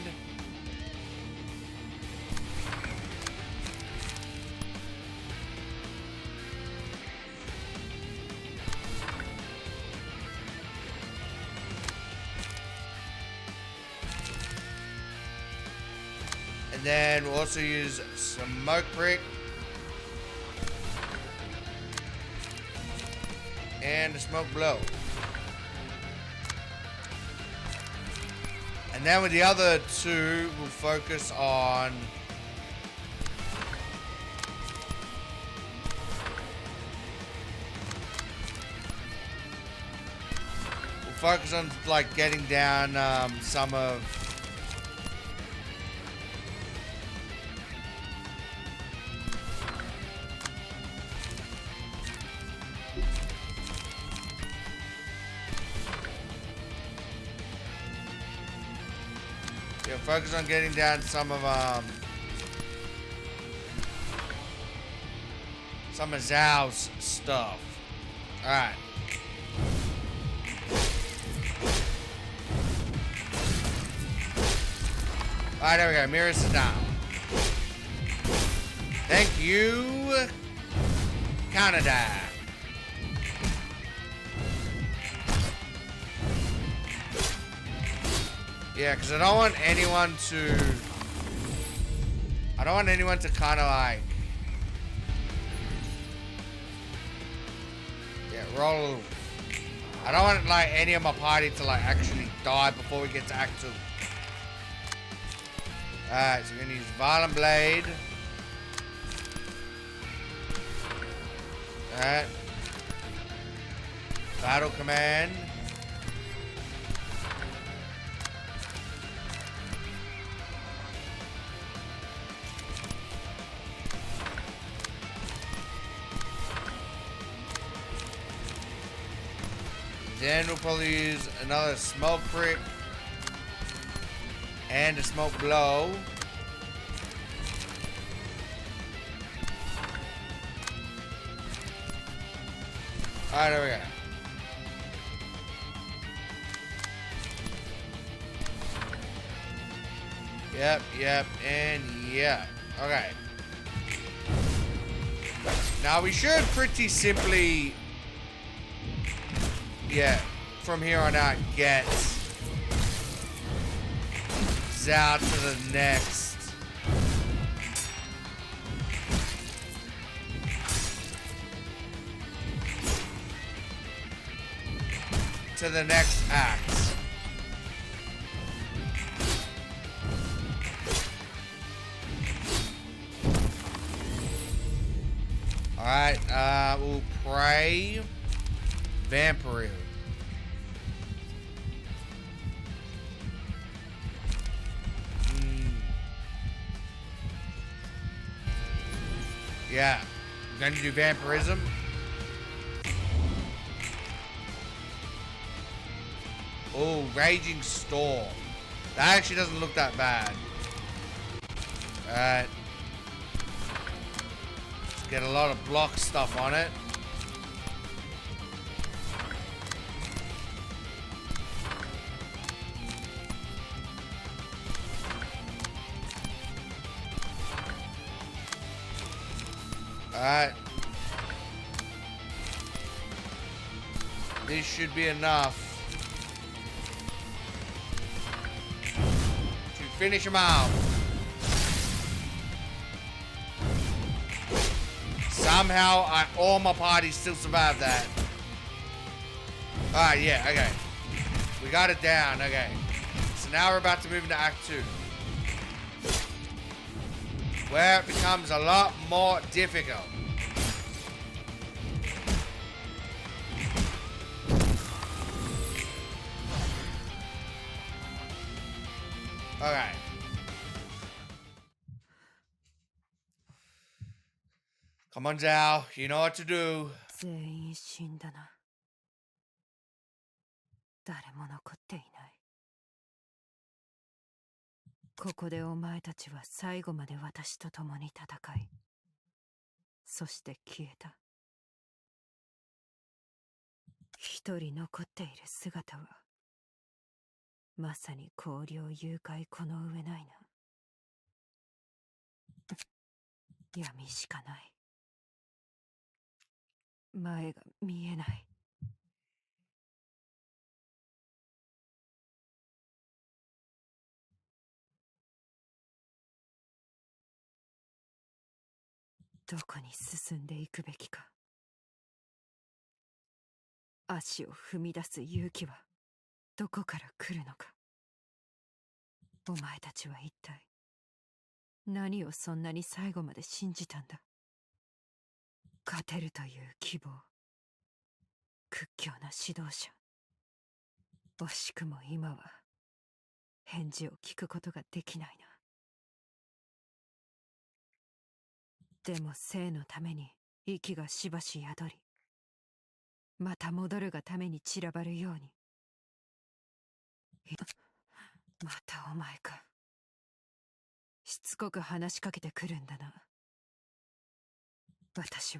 and then we'll also use smoke brick and a smoke blow. And then with the other two, we'll focus on like getting down some of focus on getting down some of Zhao's stuff. Alright. Alright, there we go. Miris is down. Thank you, Canada. Yeah, because I don't want anyone to kind of like, yeah, roll. I don't want like any of my party to like actually die before we get to Act 2. Alright, so we're gonna use Violent Blade. Alright. Battle command. Then we'll probably use another smoke brick and a smoke blow. Alright, there we go. Yep, and yeah. Okay. Now we should pretty simply, yeah, from here on out get Zao to the next. To the next act. Alright, we'll pray Vampire. Yeah, I'm going to do vampirism. Oh, Raging Storm. That actually doesn't look that bad. Alright. Let's get a lot of block stuff on it. Alright. This should be enough to finish him out. Somehow, all my parties still survived that. Alright, yeah, okay. We got it down, okay. So now we're about to move into Act 2. Where it becomes a lot more difficult. Okay. Come on, Zhao. You know what to do. 全員死んだな。誰も残っていない。ここでお前たちは最後まで私と共に戦い、そして消えた。一人残っている姿は、まさに氷を誘拐この上ないな。闇しかない。前が見えない。どこに進んでいくべきか。足を踏み出す勇気はどこから来るのか。お前たちは一体何をそんなに最後まで信じたんだ。勝てるという希望。屈強な指導者。惜しくも今は返事を聞くことができないな。でも生のために息がしばし宿り、また戻るがために散らばるように。またお前か。しつこく話しかけてくるんだな。私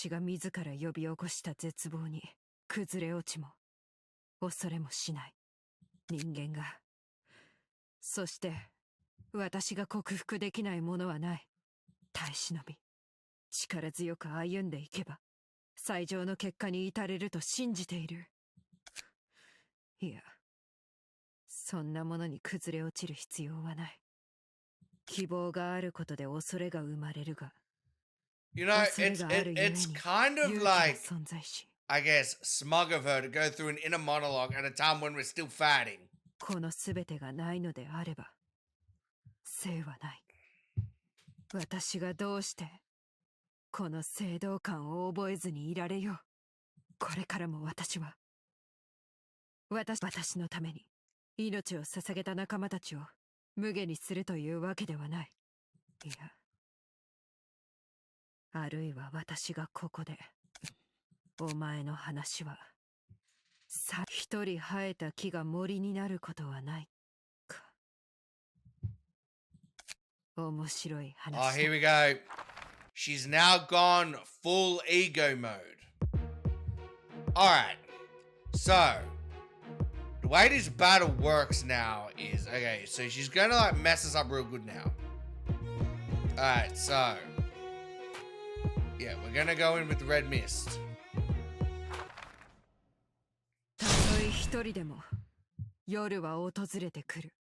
が自ら呼び起こした絶望に崩れ落ちも恐れもしない人間が、そして私が克服できないものはない。耐え忍び力強く歩んでいけば最上の結果に至れると信じている。いや、そんなものに崩れ落ちる必要はない。希望があることで恐れが生まれるが、You know, it's kind of like, I guess, smug of her to go through an inner monologue at a time when we're still fighting. この全てがないのであれば、生はない。私がどうしてこの正道感を覚えずにいられよう。これからも私は私のために命を捧げた仲間たちを無下にするというわけではない。いや、あるいは私がここでお前の話は一人生えた木が森になることはないか。面白い話だ。 Oh, here we go. She's now gone full ego mode. Alright, so the way this battle works now is, okay, so she's gonna like mess us up real good now. Alright, so yeah, we're gonna go in with the red mist. たとえ一人でも夜は訪れてくる。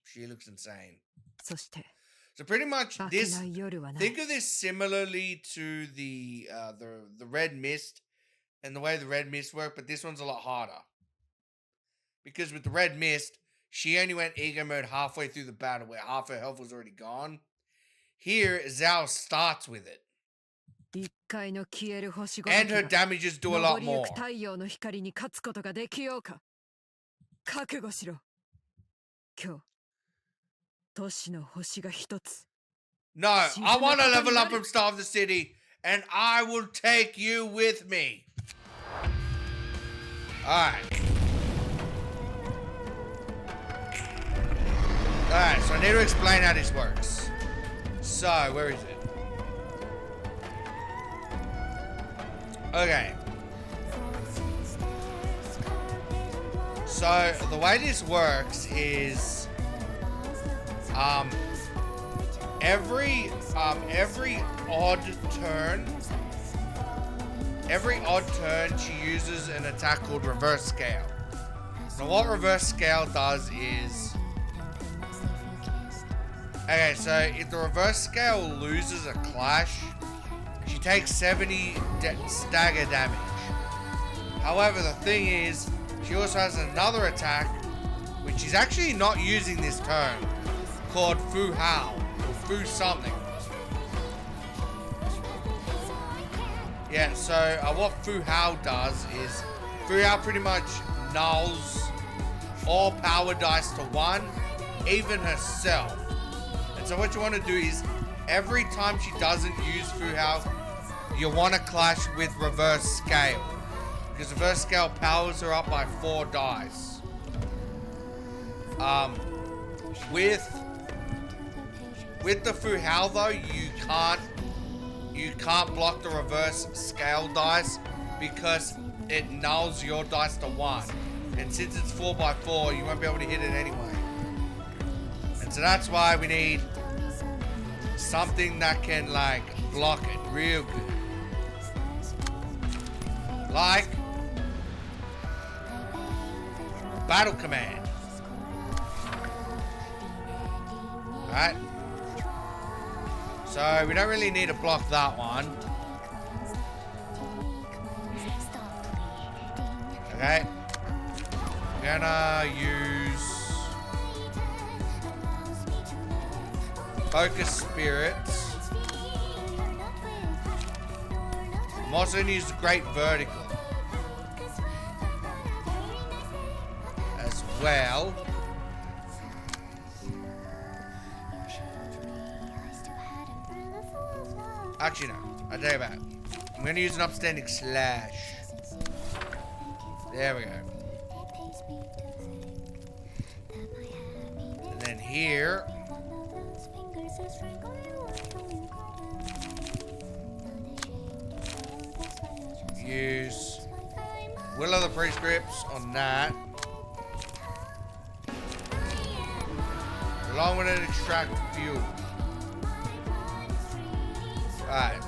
She looks insane. そして So pretty much 明け this, ない夜はない。 think of this similarly to the red mist and the way the red mist worked, but this one's a lot harder. Because with the red mist, she only went ego mode halfway through the battle where half her health was already gone. Here, Zhao starts with it. 一回の消える星ご And と her きが damages do a 昇 lot りゆ more. く太陽の光に勝つことができようか。覚悟しろ。今日都市の星が一つ。 No, I want to level up from Star of the City, and I will take you with me. Alright. Alright, so I need to explain how this works. So, where is it? Okay. So, the way this works is... Every odd turn she uses an attack called reverse scale. Now what reverse scale does is, okay, so if the reverse scale loses a clash, she takes 70 stagger damage. However, the thing is, she also has another attack which she's actually not using this turn, called Fu Hao. Fu something. Yeah, so what Fu Hao does is Fu Hao pretty much nulls all power dice to 1, even herself. And so what you want to do is every time she doesn't use Fu Hao, you want to clash with reverse scale, because reverse scale powers her up by 4 dice. With the Fu Hao though, you can't block the reverse scale dice because it nulls your dice to 1. And since it's 4x4, you won't be able to hit it anyway. And so that's why we need something that can like block it real good. Like Battle Command. Alright. So we don't really need to block that one. Okay. We're gonna use Focus Spirits. I'm also gonna use the Great Vertical as well. Actually, no. I'll tell you about it. I'm going to use an Upstanding Slash. There we go. And then here. Use Will of the Prescripts on that. Along with an Extract Fuel. Alright.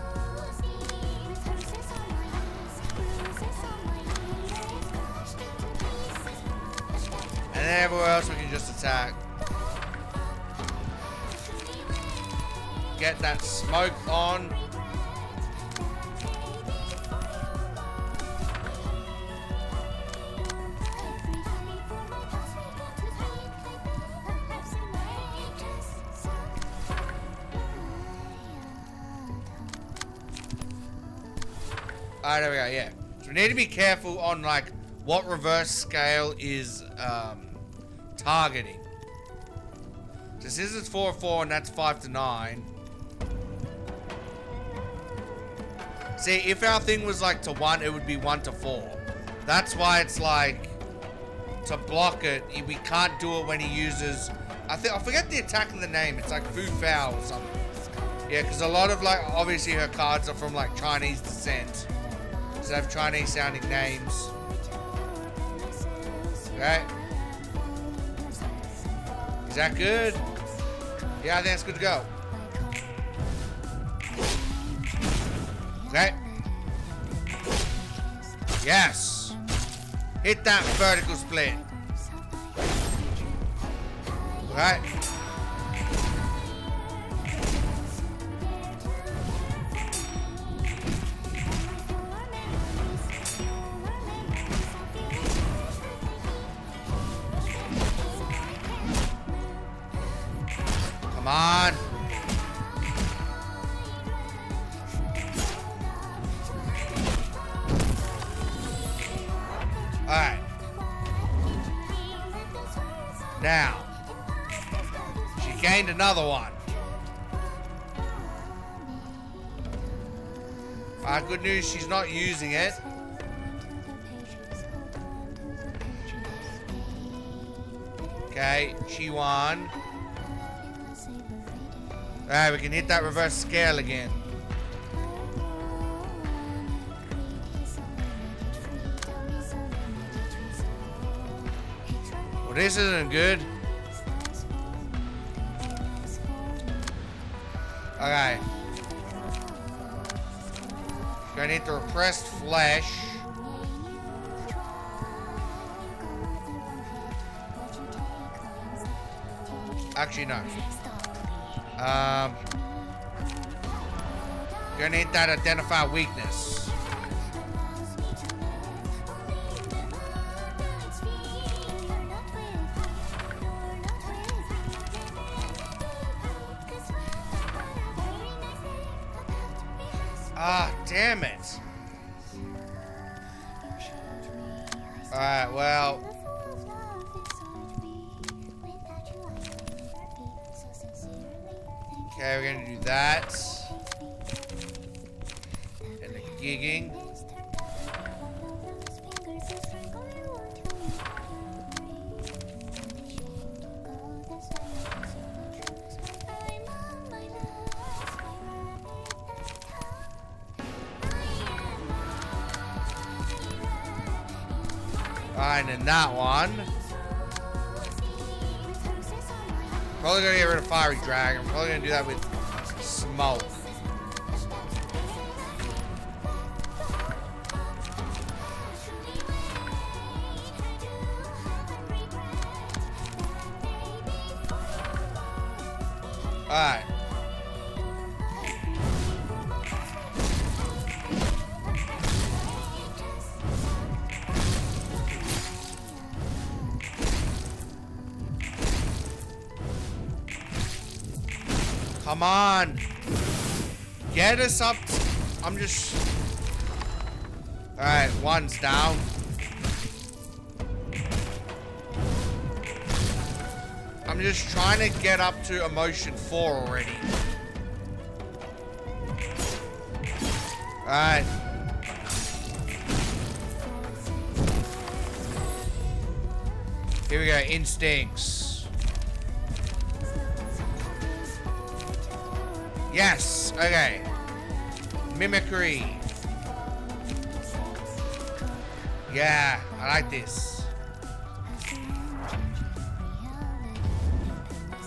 And then everywhere else we can just attack. Get that smoke on. Alright, there we go, yeah. So we need to be careful on, like, what reverse scale is, targeting. So this is 4-4 and that's 5-9. See, if our thing was, like, to 1, it would be 1-4. That's why it's, like, to block it, we can't do it when he uses... I forget the attack of the name. It's like Fu Foul or something. Yeah, because a lot of, like, obviously her cards are from, like, Chinese descent. So they have Chinese sounding names. Okay. Is that good? Yeah, I think that's good to go. Okay. Yes. Hit that vertical split. Right. Come on. All right. Now. Gained another one. Alright, good news, she's not using it. Okay, she won. Alright, we can hit that reverse scale again. Well, this isn't good. Okay. Gonna hit the repressed flesh. Actually, no. Gonna hit that identify weakness. Ah, damn it. Alright, well. Okay, we're gonna do that. And the gigging. Alright, and that one. Probably gonna get rid of Fiery Dragon. I'm probably gonna do that with Smoke. Alright. Come on. Get us up. I'm just... Alright, one's down. I'm just trying to get up to emotion 4 already. Alright. Here we go, instincts. Yes, okay. Mimicry. Yeah, I like this.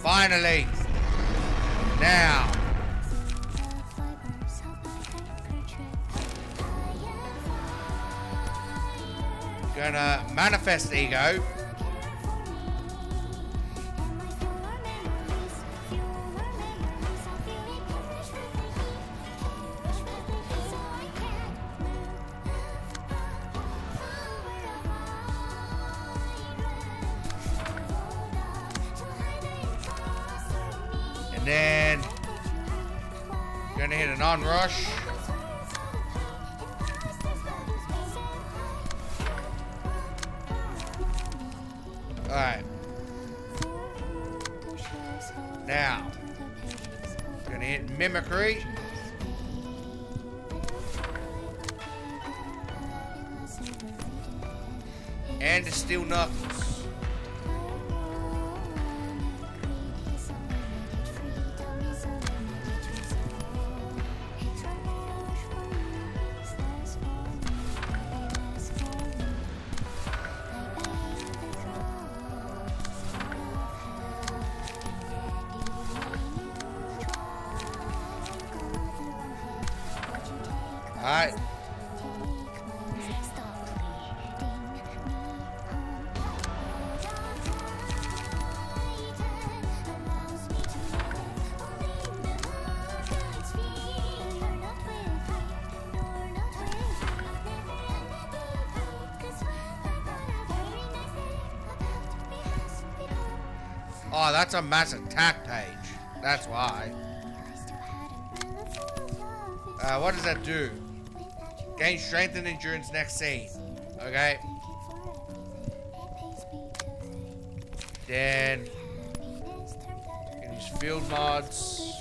Finally. Now. Gonna manifest ego. And then gonna hit an on rush. Alright. Now, gonna hit mimicry. And steel knuckles. Alright. Oh, that's a mass attack page. That's why. What does that do? Gain strength and endurance next scene. Okay. Then can use field mods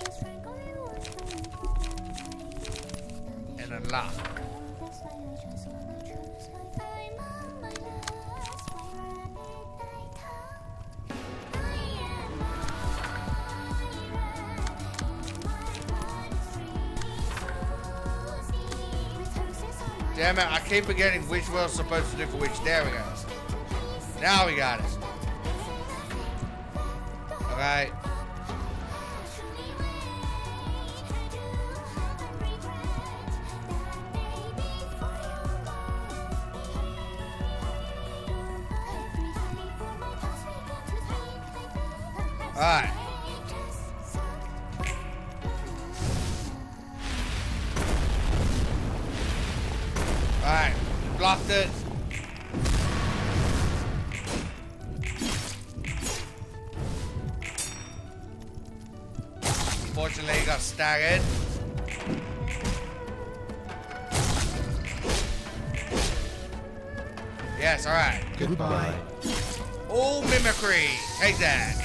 and unlock. Damn it, I keep forgetting which we're supposed to do for which. There we go. Now we got it. Alright. Alright. Alright, blocked it. Unfortunately, he got staggered. Yes, alright. Goodbye. All mimicry. Take that.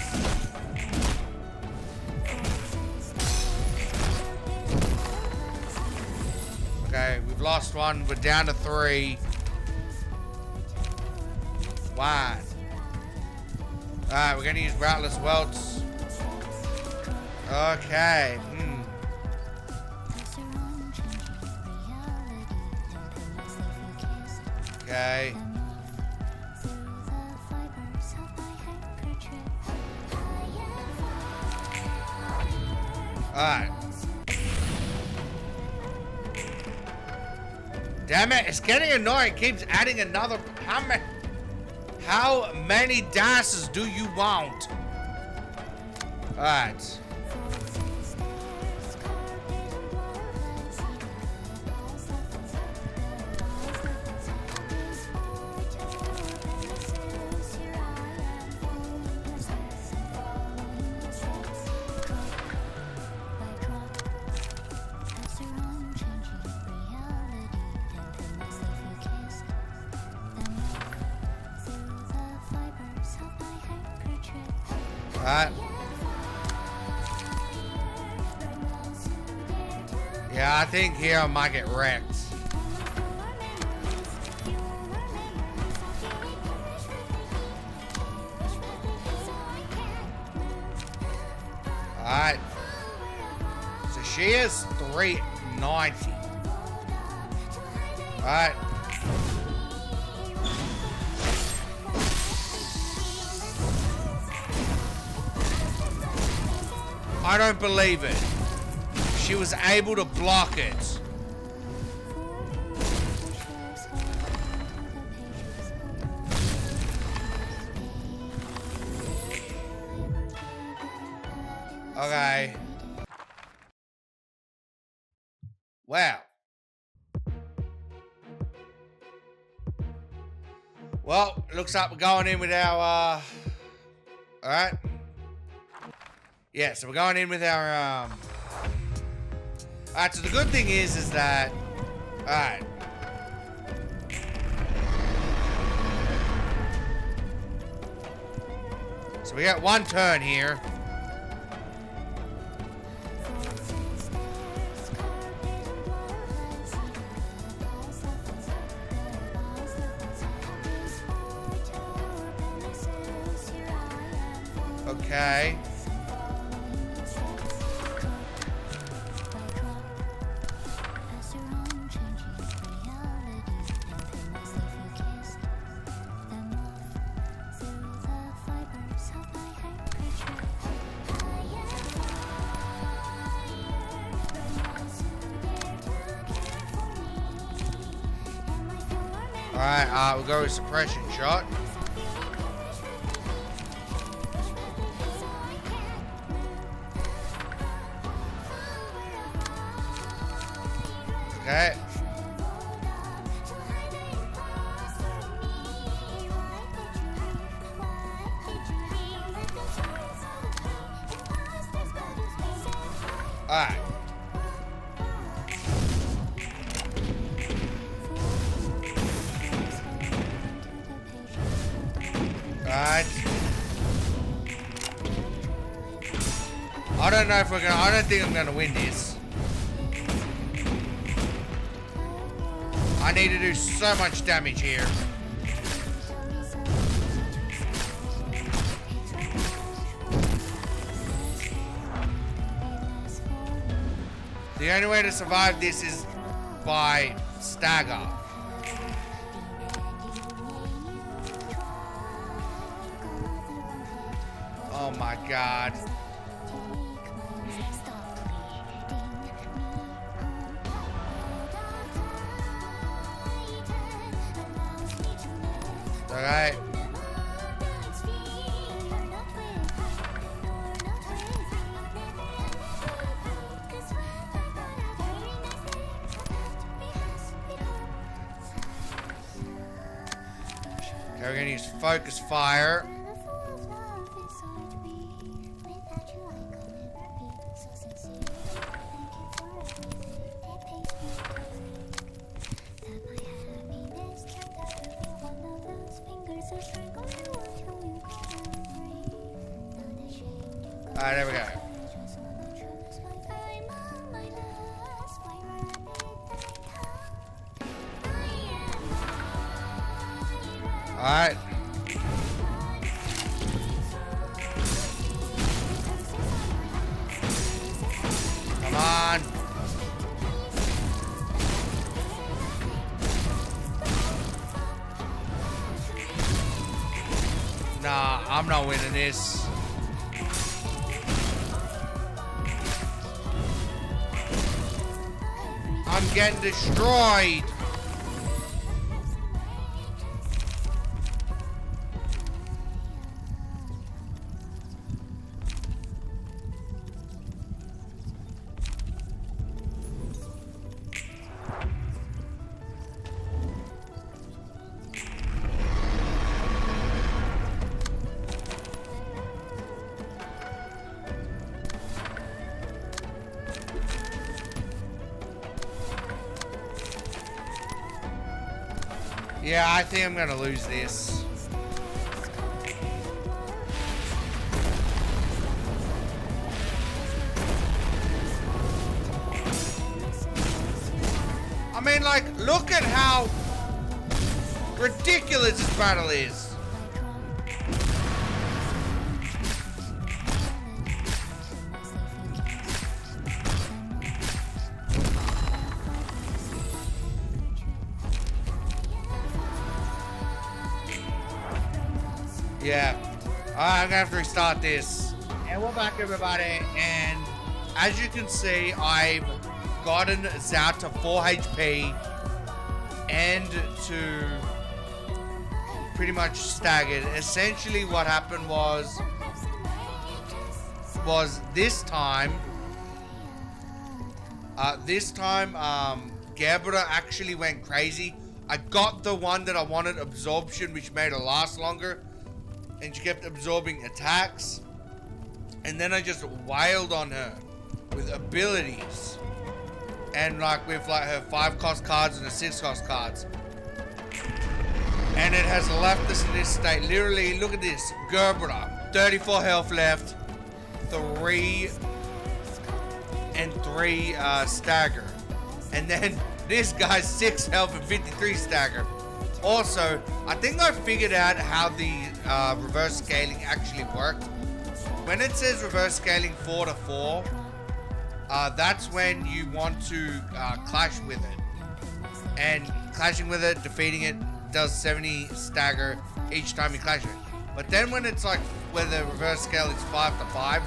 Okay, we've lost one. We're down to 3. 1. Alright, we're gonna use Routless Welts. Okay. Okay. Alright. Damn it, it's getting annoying. It keeps adding another. How many dashes do you want? Alright. Alright. Yeah, I think here I might get wrecked. Alright. So she is 390. Alright. I don't believe it. She was able to block it. Okay. Wow. Well, looks like we're going in with our, alright. Yeah, so we're going in with our, alright, so the good thing is that, alright. We got one turn here. Okay. Alright, we'll go with suppression shot. Okay. Alright. Alright. I don't know if we're gonna, I don't think I'm gonna win this. I need to do so much damage here. The only way to survive this is by stagger. Oh my god. Alright. Okay, we're gonna use focus fire. Alright, there we go. Alright. Come on. Nah, I'm not winning this. I'm getting destroyed. Yeah, I think I'm gonna lose this. I mean, like, look at how ridiculous this battle is. Yeah. I'm gonna have to restart this. And we're back, everybody. And as you can see, I've gotten Zout to 4 HP and to pretty much staggered. Essentially what happened was this time Gabra actually went crazy. I got the one that I wanted, absorption, which made her last longer, and she kept absorbing attacks. And then I just wailed on her with abilities, and like with like her 5-cost cards and her 6-cost cards, and it has left us in this state. Literally, look at this, Gerbera. 34 health left, 3 and 3 stagger. And then this guy's 6 health and 53 stagger. Also, I think I figured out how the reverse scaling actually worked. When it says reverse scaling 4 to 4, that's when you want to clash with it. And clashing with it, defeating it, does 70 stagger each time you clash it. But then when it's like, where the reverse scale is 5 to 5,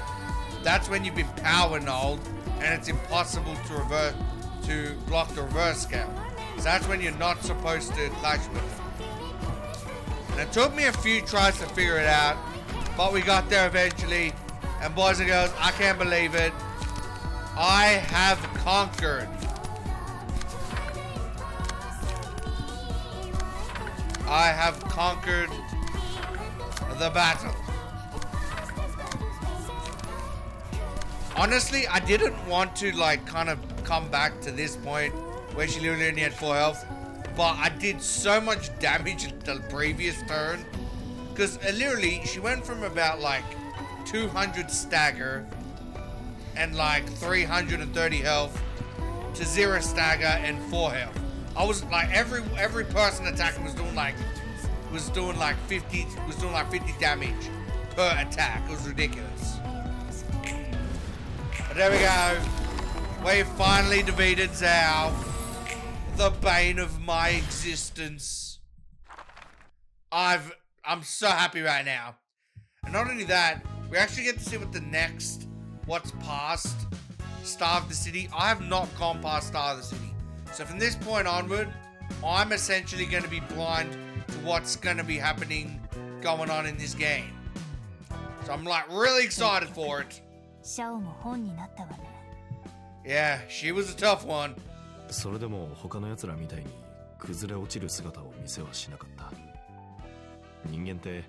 that's when you've been power nulled, and it's impossible to block the reverse scale. So that's when you're not supposed to clash with it. And it took me a few tries to figure it out, but we got there eventually. And boys and girls, I can't believe it. I have conquered. I have conquered the battle. Honestly, I didn't want to like kind of come back to this point where she literally only had 4 health, but I did so much damage the previous turn, because literally she went from about like 200 stagger and like 330 health to 0 stagger and 4 health. I was like, every person attacking was doing like 50 damage per attack. It was ridiculous. But there we go. We finally defeated Zhao, the bane of my existence. I'm so happy right now. And not only that, we actually get to see what's past Star of the City. I have not gone past Star of the City. So from this point onward, I'm essentially going to be blind to what's going to be going on in this game. So I'm like really excited for it. シャオも本になったわね。Yeah, she was a tough one. それでも他の奴らみたいに崩れ落ちる姿を見せはしなかった。人間って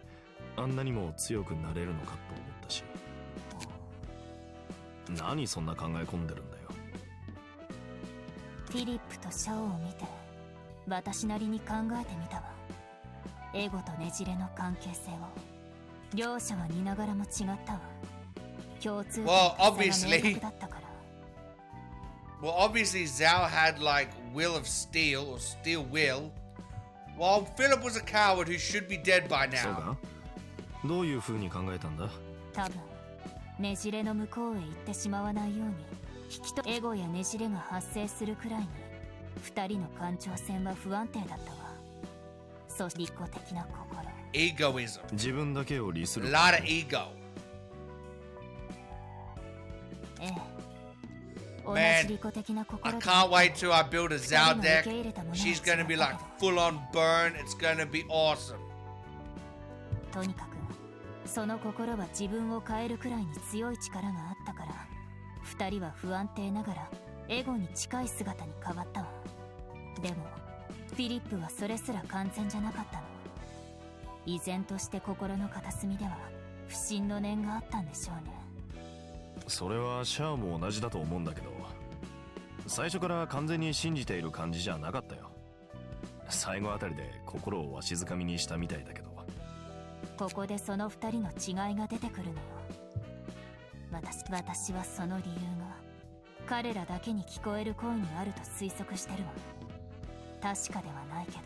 あんなにも強くなれるのかと思ったし。何そんな考え込んでるんだよ。フィリップとシャオを見て私なりに考えてみたわ。エゴとねじれの関係性を両者は似ながらも違ったわ。共通点が明確だったから。Well, obviously Zhao had like will of steel or steel will, while Philip was a coward who should be dead by now. そうか？どういう風に考えたんだ？多分ねじれの向こうへ行ってしまわないようにエゴやねじれが発生するくらいに二人の感情線は不安定だったわ。そして利己的な心。Egoism. 自分だけを利する。A lot of ego. ええ。同じ利己的な心 I で。can't wait till I build a Zhao deck. She's gonna be like full on burn. It's gonna be awesome. とにかくその心は自分を変えるくらいに強い力があったから、二人は不安定ながらエゴに近い姿に変わったわ。でもフィリップはそれすら完全じゃなかったの。依然として心の片隅では不信の念があったんでしょうね。それはシャアも同じだと思うんだけど、最初から完全に信じている感じじゃなかったよ。最後あたりで心をわしづかみにしたみたいだけど。ここでその二人の違いが出てくるのよ。私はその理由が彼らだけに聞こえる声にあると推測してるわ。確かではないけど。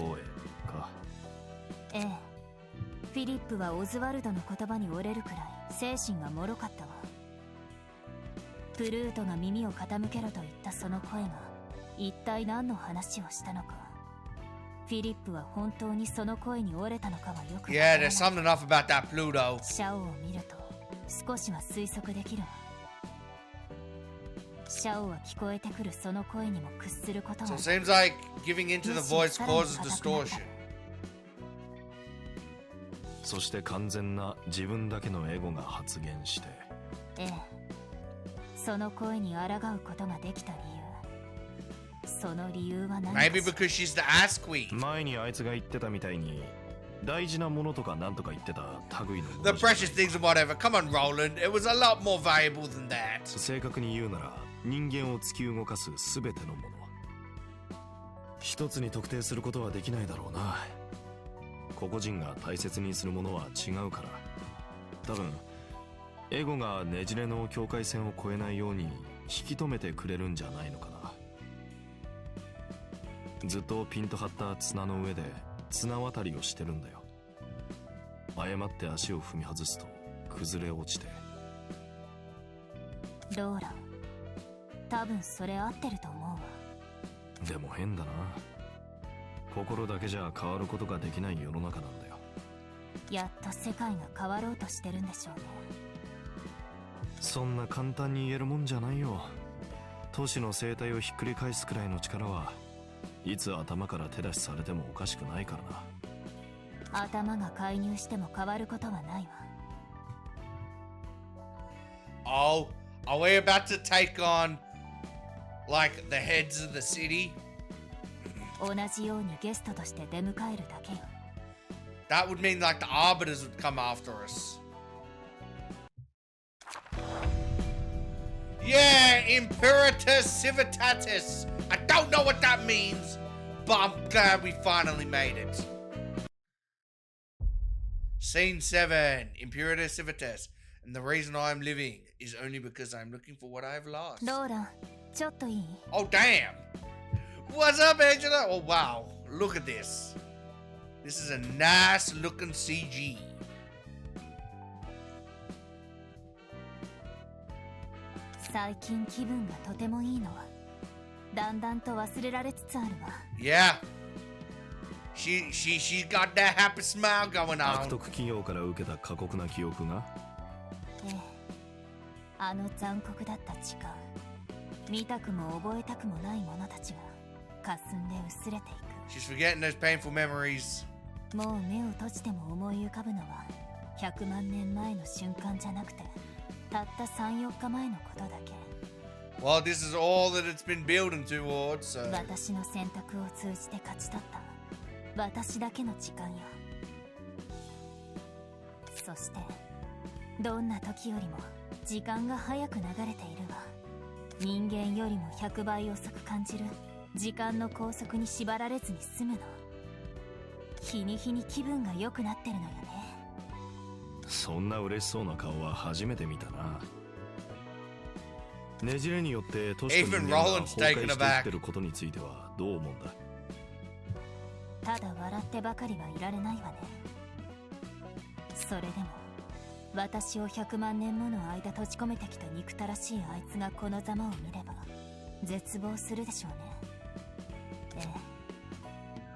声か。ええ。フィリップはオズワルドの言葉に折れるくらい精神が脆かったわ。プルートが耳を傾けろと言ったその声が一体何の話をしたのか。フィリップは本当にその声に折れたのかはよくわからない。Yeah, there's something off about that Pluto. シャオを見ると少しは推測できるわ。シャオは聞こえてくるその声にも屈することは。So it seems like giving into the voice causes distortion. そして完全な自分だけのエゴが発現して。ええ。その声に抗うことができた理由。その理由は何かしら。 Maybe because she's the ass queen. 前にあいつが言ってたみたいに大事なものとかなんとか言ってた類のもの。 The precious things and whatever. Come on, Roland. It was a lot more valuable than that. 正確に言うなら人間を突き動かす全てのもの。一つに特定することはできないだろうな。個々人が大切にするものは違うから。多分エゴがねじれの境界線を越えないように引き止めてくれるんじゃないのかな。ずっとピンと張った綱の上で綱渡りをしてるんだよ。誤って足を踏み外すと崩れ落ちて。ローラ、多分それ合ってると思うわ。でも変だな。心だけじゃ変わることができない世の中なんだよ。やっと世界が変わろうとしてるんでしょうね。そんな簡単に言えるもんじゃないよ。都市の生態をひっくり返すくらいの力はいつ頭から手出しされてもおかしくないからな。頭が介入しても変わることはないわ。Oh, are we about to take on like the heads of the city? 同じようにゲストとして出迎えるだけよ。That would mean like the arbiters would come after us. Yeah, Impuritas Civitatis. I don't know what that means, but I'm glad we finally made it. Scene 7, Impuritas Civitatis. And the reason I'm living is only because I'm looking for what I've lost. ローラ、ちょっといい？ Oh, damn. What's up, Angela? Oh, wow. Look at this. This is a nice looking CG. 最近気分がとてもいいのはだんだんと忘れられつつあるわ。 Yeah. She's got that happy smile going 悪 on. 徳企業から受けた過酷な記憶が。ええ、あの残酷だった時間、見たくも覚えたくもない者たちが霞んで薄れていく。 She's forgetting those painful memories. もう目を閉じても思い浮かぶのは100万年前の瞬間じゃなくて、たった 3,4 日前のことだけ。 Well, this is all that it's been building towards, so... 私の選択を通じて勝ち取った私だけの時間よ。そしてどんな時よりも時間が早く流れているわ。人間よりも100倍遅く感じる時間の拘束に縛られずに済むの。日に日に気分が良くなってるのよね。そんな嬉しそうな顔は初めて見たな。ねじれによって都市と人間が崩壊していってることについてはどう思うんだ。ただ笑ってばかりはいられないわね。それでも私を100万年もの間閉じ込めてきた憎たらしいあいつがこのざまを見れば絶望するでしょうね。ええ、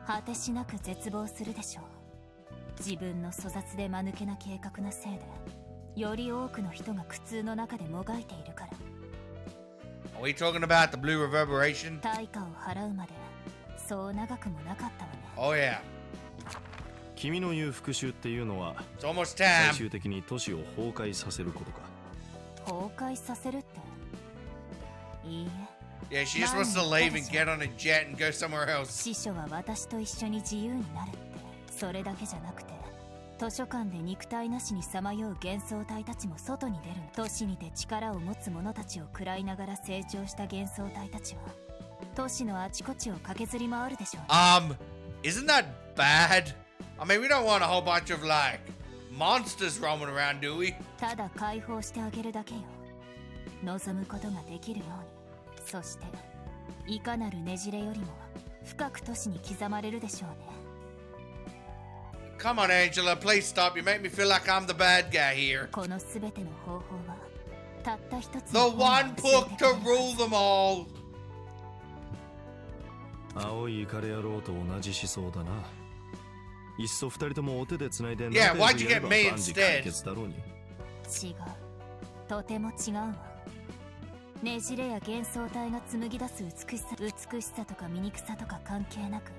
果てしなく絶望するでしょう。自分の粗雑で間抜けな計画のせいでより多くの人が苦痛の中でもがいているから。 Are we talking about the blue reverberation? 対価を払うまでそう長くもなかったわね。 Oh, yeah. 君の言う復讐っていうのは It's almost 最 time. 終的に都市を崩壊させることか。崩壊させるって。いいえ、 Yeah, she just wants to leave and get on a jet and go somewhere else. 師匠は私と一緒に自由になるって。それだけじゃなくて図書館で肉体なしにさまよう幻想体たちも外に出る。都市にて力を持つ者たちを食らいながら成長した幻想体たちは都市のあちこちを駆けずり回るでしょう。 Isn't that bad? I mean, we don't want a whole bunch of, like, monsters roaming around, do we? ただ解放してあげるだけよ。望むことができるように。そしていかなるねじれよりも深く都市に刻まれるでしょうね。 Come on, Angela, please stop. You make me feel like I'm the bad guy here. このすべての方法はたった一つ The の本が one 教え book てくれ to る rule them all. 青いイカレ野郎と同じ思想だな。いっそ二人ともお手で繋いで Yeah, 仲良 why'd く you やれ get ば me 万事 instead? 解決だろうに。違う、とても違うわ。ねじれや幻想体が紡ぎ出す美しさとか醜さとか関係なく、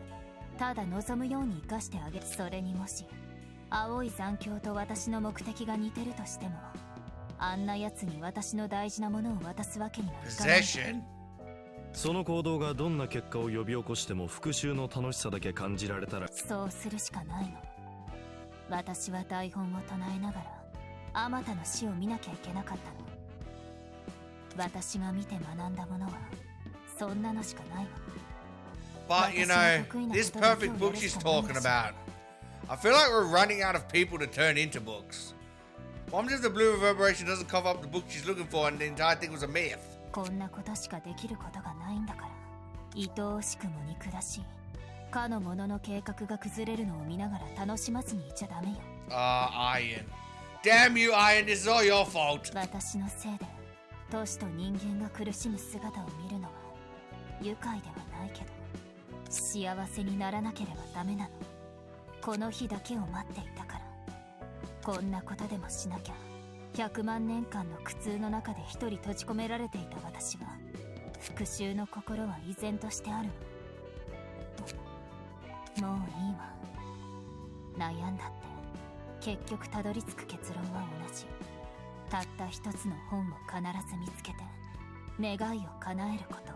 ただ望むように生かしてあげる。それにもし青い残響と私の目的が似てるとしても、あんな奴に私の大事なものを渡すわけにはいかない。 Possession? その行動がどんな結果を呼び起こしても復讐の楽しさだけ感じられたら。そうするしかないの。私は台本を唱えながらあまたの死を見なきゃいけなかったの。私が見て学んだものはそんなのしかないわ。 But, you know, this perfect book she's talking about, I feel like we're running out of people to turn into books. What happens if the blue reverberation doesn't cover up the book she's looking for and the entire thing was a myth? こんなことしかできることがないんだから、愛おしくも憎らしいかの者の計画が崩れるのを見ながら楽しまずにいちゃダメよ。Iron. Damn you, Iron, this is all your fault. 私のせいで都市と人間が苦しむ姿を見るのは愉快ではないけど、幸せにならなければダメなの。この日だけを待っていたから。こんなことでもしなきゃ。100万年間の苦痛の中で一人閉じ込められていた私は、復讐の心は依然としてあるの。もういいわ。悩んだって結局たどり着く結論は同じ。たった一つの本を必ず見つけて願いを叶えること。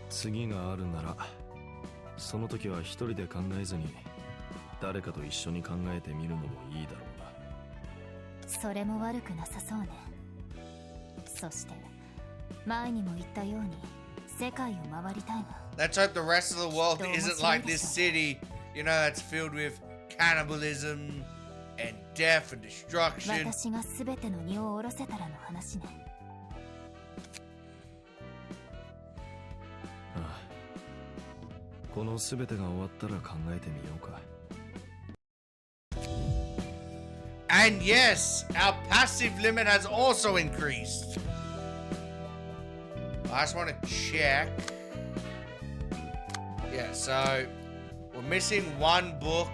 次があるならその時は一人で考えずに誰かと一緒に考えてみるのもいいだろうな。それも悪くなさそうね。そして前にも言ったように世界を回りたいわ。 Let's hope the rest of the world isn't like this city, you know, that's filled with cannibalism and death and destruction. 私が全ての荷を下ろせたらの話ね。ああ、この全てが終わったら考えてみようか。And yes, our passive limit has also increased. I just want to check. Yeah, so we're missing one book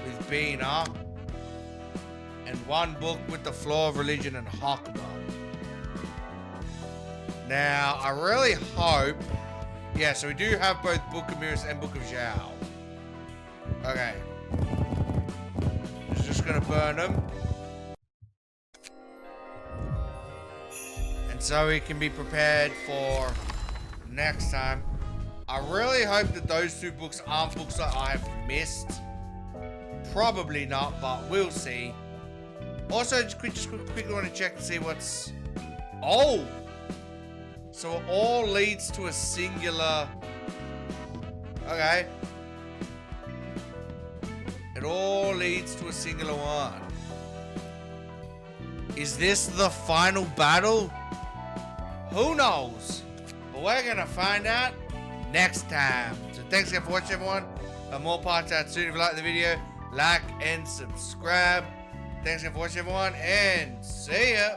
with Bina and one book with the Flaw of Religion and Hakma. Now, I really hope... Yeah, so we do have both Book of Mirrors and Book of Zhao. Okay. Just gonna burn them. And so we can be prepared for next time. I really hope that those two books aren't books that I've missed. Probably not, but we'll see. Also, just quickly want to check to see what's... Oh! So it all leads to a singular... Okay. It all leads to a singular one. Is this the final battle? Who knows? But we're gonna find out next time. So thanks again for watching, everyone. More parts out soon. If you like the video, like and subscribe. Thanks again for watching, everyone, and see ya.